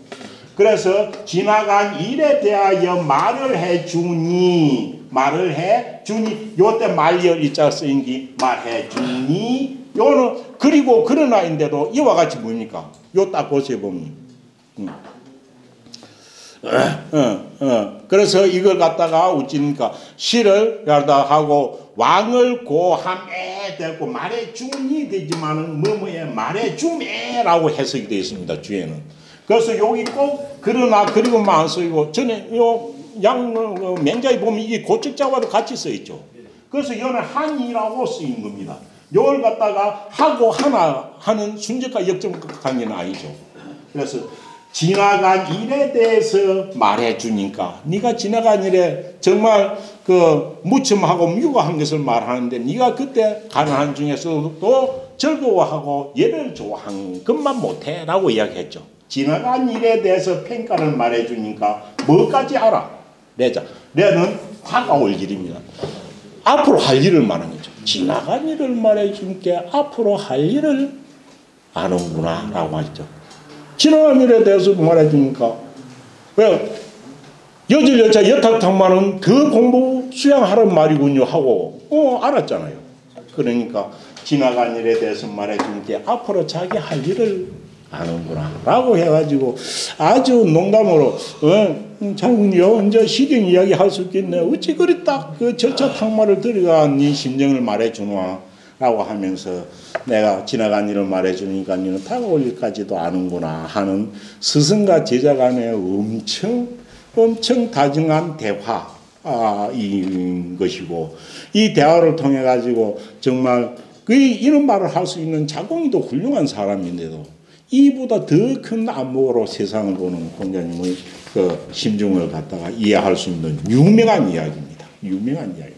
A: 그래서 지나간 일에 대하여 말을 해주니 요때 말열 이자 쓰인 게 말해주니 요는 그리고 그러나인데도 이와 같이 뭡니까? 요 딱 보세요 보면 그래서 이걸 갖다가 어찌니까 시를 갖다 하고 왕을 고함에 대고 말해주니 되지만은 뭐뭐에 말해주매라고 해석이 되어 있습니다. 주에는. 그래서 여기 꼭 그러나 그리고만 안 쓰이고 전에 요 맹자에 보면 이게 고척자와도 같이 써 있죠. 그래서 이거는 한이라고 쓰인 겁니다. 이걸 갖다가 하고 하나 하는 순적과 역점 관계는 아니죠. 그래서 지나간 일에 대해서 말해주니까 네가 지나간 일에 정말 그 무침하고 미워한 것을 말하는데 네가 그때 가난한 중에서도 즐거워하고 얘를 좋아한 것만 못해 라고 이야기했죠. 지나간 일에 대해서 평가를 말해주니까 뭐까지 알아? 내는 다가올 일입니다. 앞으로 할 일을 말하는 거죠. 지나간 일을 말해주니까 앞으로 할 일을 아는구나 라고 하죠. 지나간 일에 대해서 말해주니까 왜 여질 여자 여탁탕만은 더 공부 수양하라는 말이군요 하고 알았잖아요. 그러니까 지나간 일에 대해서 말해주니까 앞으로 자기 할 일을 아는구나 라고 해가지고 아주 농담으로 장군이요 이제 시경 이야기 할 수 있겠네. 어찌 그리 딱 그 절차탕마를 들어가 네 심정을 말해주나 라고 하면서 내가 지나간 일을 말해주니까 너는 다가올 일까지도 아는구나 하는 스승과 제자 간의 엄청 다정한 대화 인 것이고, 이 대화를 통해 가지고 정말 이런 말을 할 수 있는 자공이도 훌륭한 사람인데도 이보다 더 큰 안목으로 세상을 보는 공자님의 그 심중을 갖다가 이해할 수 있는 유명한 이야기입니다. 유명한 이야기.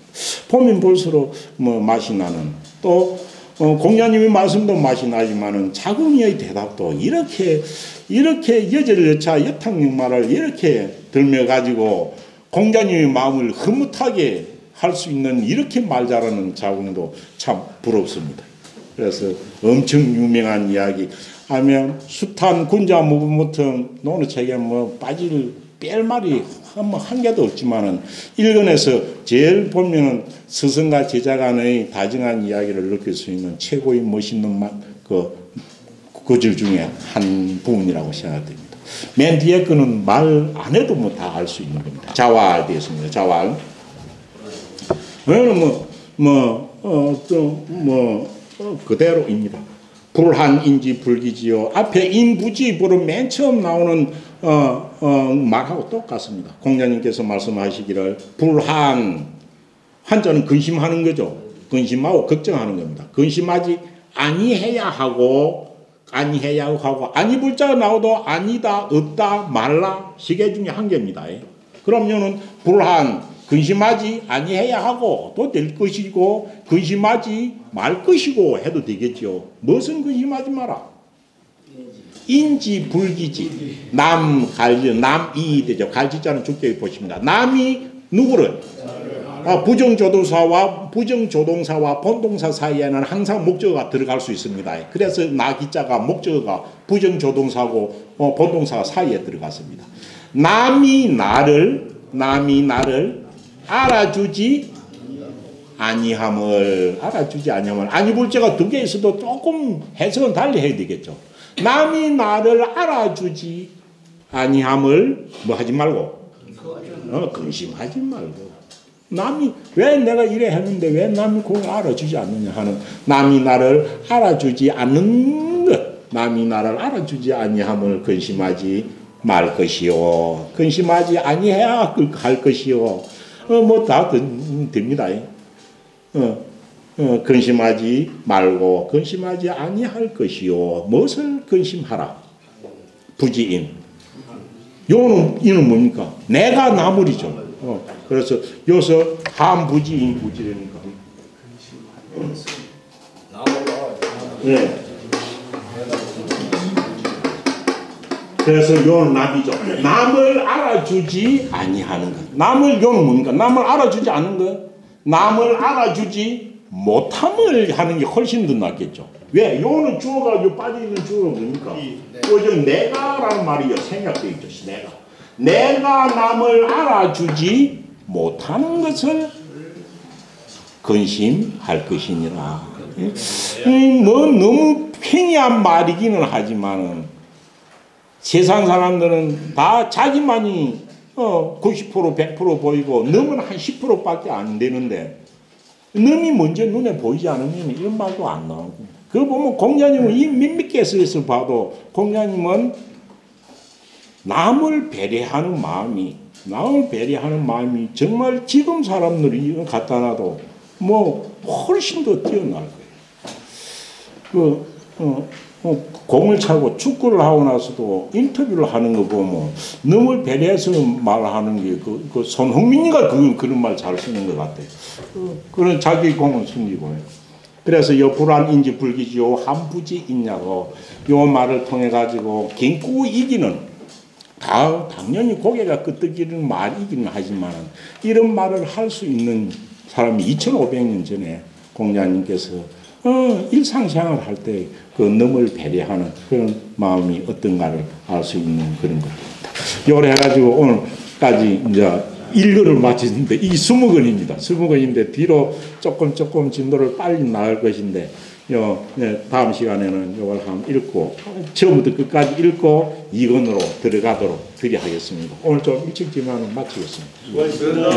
A: 보면 볼수록 뭐 맛이 나는, 또 공자님의 말씀도 맛이 나지만은 자공이의 대답도 이렇게 여절여차 여탕역말을 이렇게 들며 가지고 공자님의 마음을 흐뭇하게 할 수 있는 이렇게 말 잘하는 자공도 참 부럽습니다. 그래서 엄청 유명한 이야기 하면 숱한 군자 무분무통 노는 책에 뭐 뺄 말이 한 개도 없지만은 일권에서 제일 보면 스승과 제자 간의 다정한 이야기를 느낄 수 있는 최고의 멋있는 구절 중에 한 부분이라고 생각됩니다. 맨 뒤에 거는 말 안 해도 뭐 다 알 수 있는 겁니다. 자활 되었습니다. 자활. 그대로입니다. 불한인지 불기지요. 앞에 인부지 불은 맨 처음 나오는 말하고 똑같습니다. 공자님께서 말씀하시기를 한자는 근심하는 거죠. 근심하고 걱정하는 겁니다. 근심하지 아니해야 하고 아니 불자가 나오도 아니다, 없다, 말라 시계 중에 한 개입니다. 그러면은 근심하지 아니해야 하고 또 될 것이고 근심하지 말 것이고 해도 되겠죠. 무슨 근심하지 마라. 인지 불기지. 남이 되죠. 갈지자는 주격에 보십니다. 남이 누구를? 부정조동사와 본동사 사이에는 항상 목적어가 들어갈 수 있습니다. 그래서 나기자가 목적어가 부정조동사고 본동사 사이에 들어갔습니다. 남이 나를 알아주지 아니함을 아니불자가 두 개 있어도 조금 해석은 달리 해야 되겠죠. 남이 나를 알아주지 아니함을 뭐 하지 말고 근심하지 말고, 남이 왜 내가 이래 했는데 왜 남이 그걸 알아주지 않느냐 하는, 남이 나를 알아주지 않는 것, 남이 나를 알아주지 아니함을 근심하지 말 것이요. 근심하지 아니해야 할 것이요. 뭐 다 됩니다. 근심하지 말고 근심하지 아니할 것이요. 무엇을 근심하라? 부지인. 이는 뭡니까? 내가 나물이죠. 그래서 여기서 한부지인 부지라니까. 네. 그래서 요는 남이죠. 남을 알아주지 아니하는 것. 요는 뭡니까? 남을 알아주지 않는 것. 남을 알아주지 못함을 하는 게 훨씬 더 낫겠죠. 왜? 요는 주어가 빠져있는 주어가 뭡니까? 요즘 내가라는 말이요. 생략되어 있죠. 내가 남을 알아주지 못하는 것을 근심할 것이니라. 뭐 너무 팽이한 말이기는 하지만은 세상 사람들은 다 자기만이 90% 100% 보이고 남은 한 10%밖에 안 되는데, 남이 먼저 눈에 보이지 않으면 이런 말도 안 나오고. 그거 보면 공자님은 이 몇몇 개서에서 봐도 공자님은 남을 배려하는 마음이 정말 지금 사람들이 갖다 놔도 뭐 훨씬 더 뛰어날 거예요. 공을 차고 축구를 하고 나서도 인터뷰를 하는 거 보면 너무 배려해서 말하는 게 손흥민이가 그런 말 잘 쓰는 것 같아요. 그런 자기 공을 숨기고. 그래서 불한인지 불기지요 한부지 있냐고 요 말을 통해 가지고 긴꾸 이기는, 당연히 고개가 끄덕이는 말이기는 하지만 이런 말을 할 수 있는 사람이 2500년 전에 공자님께서 일상생활 할 때 남을 배려하는 그런 마음이 어떤가를 알 수 있는 그런 것입니다. 요래 해가지고 오늘까지 이제 1권을 마치는데 이 20권입니다. 20권인데 뒤로 조금 진도를 빨리 나갈 것인데 다음 시간에는 이걸 한번 읽고 처음부터 끝까지 읽고 2권으로 들어가도록 하겠습니다. 오늘 좀 일찍지만 마치겠습니다.
C: 고맙습니다.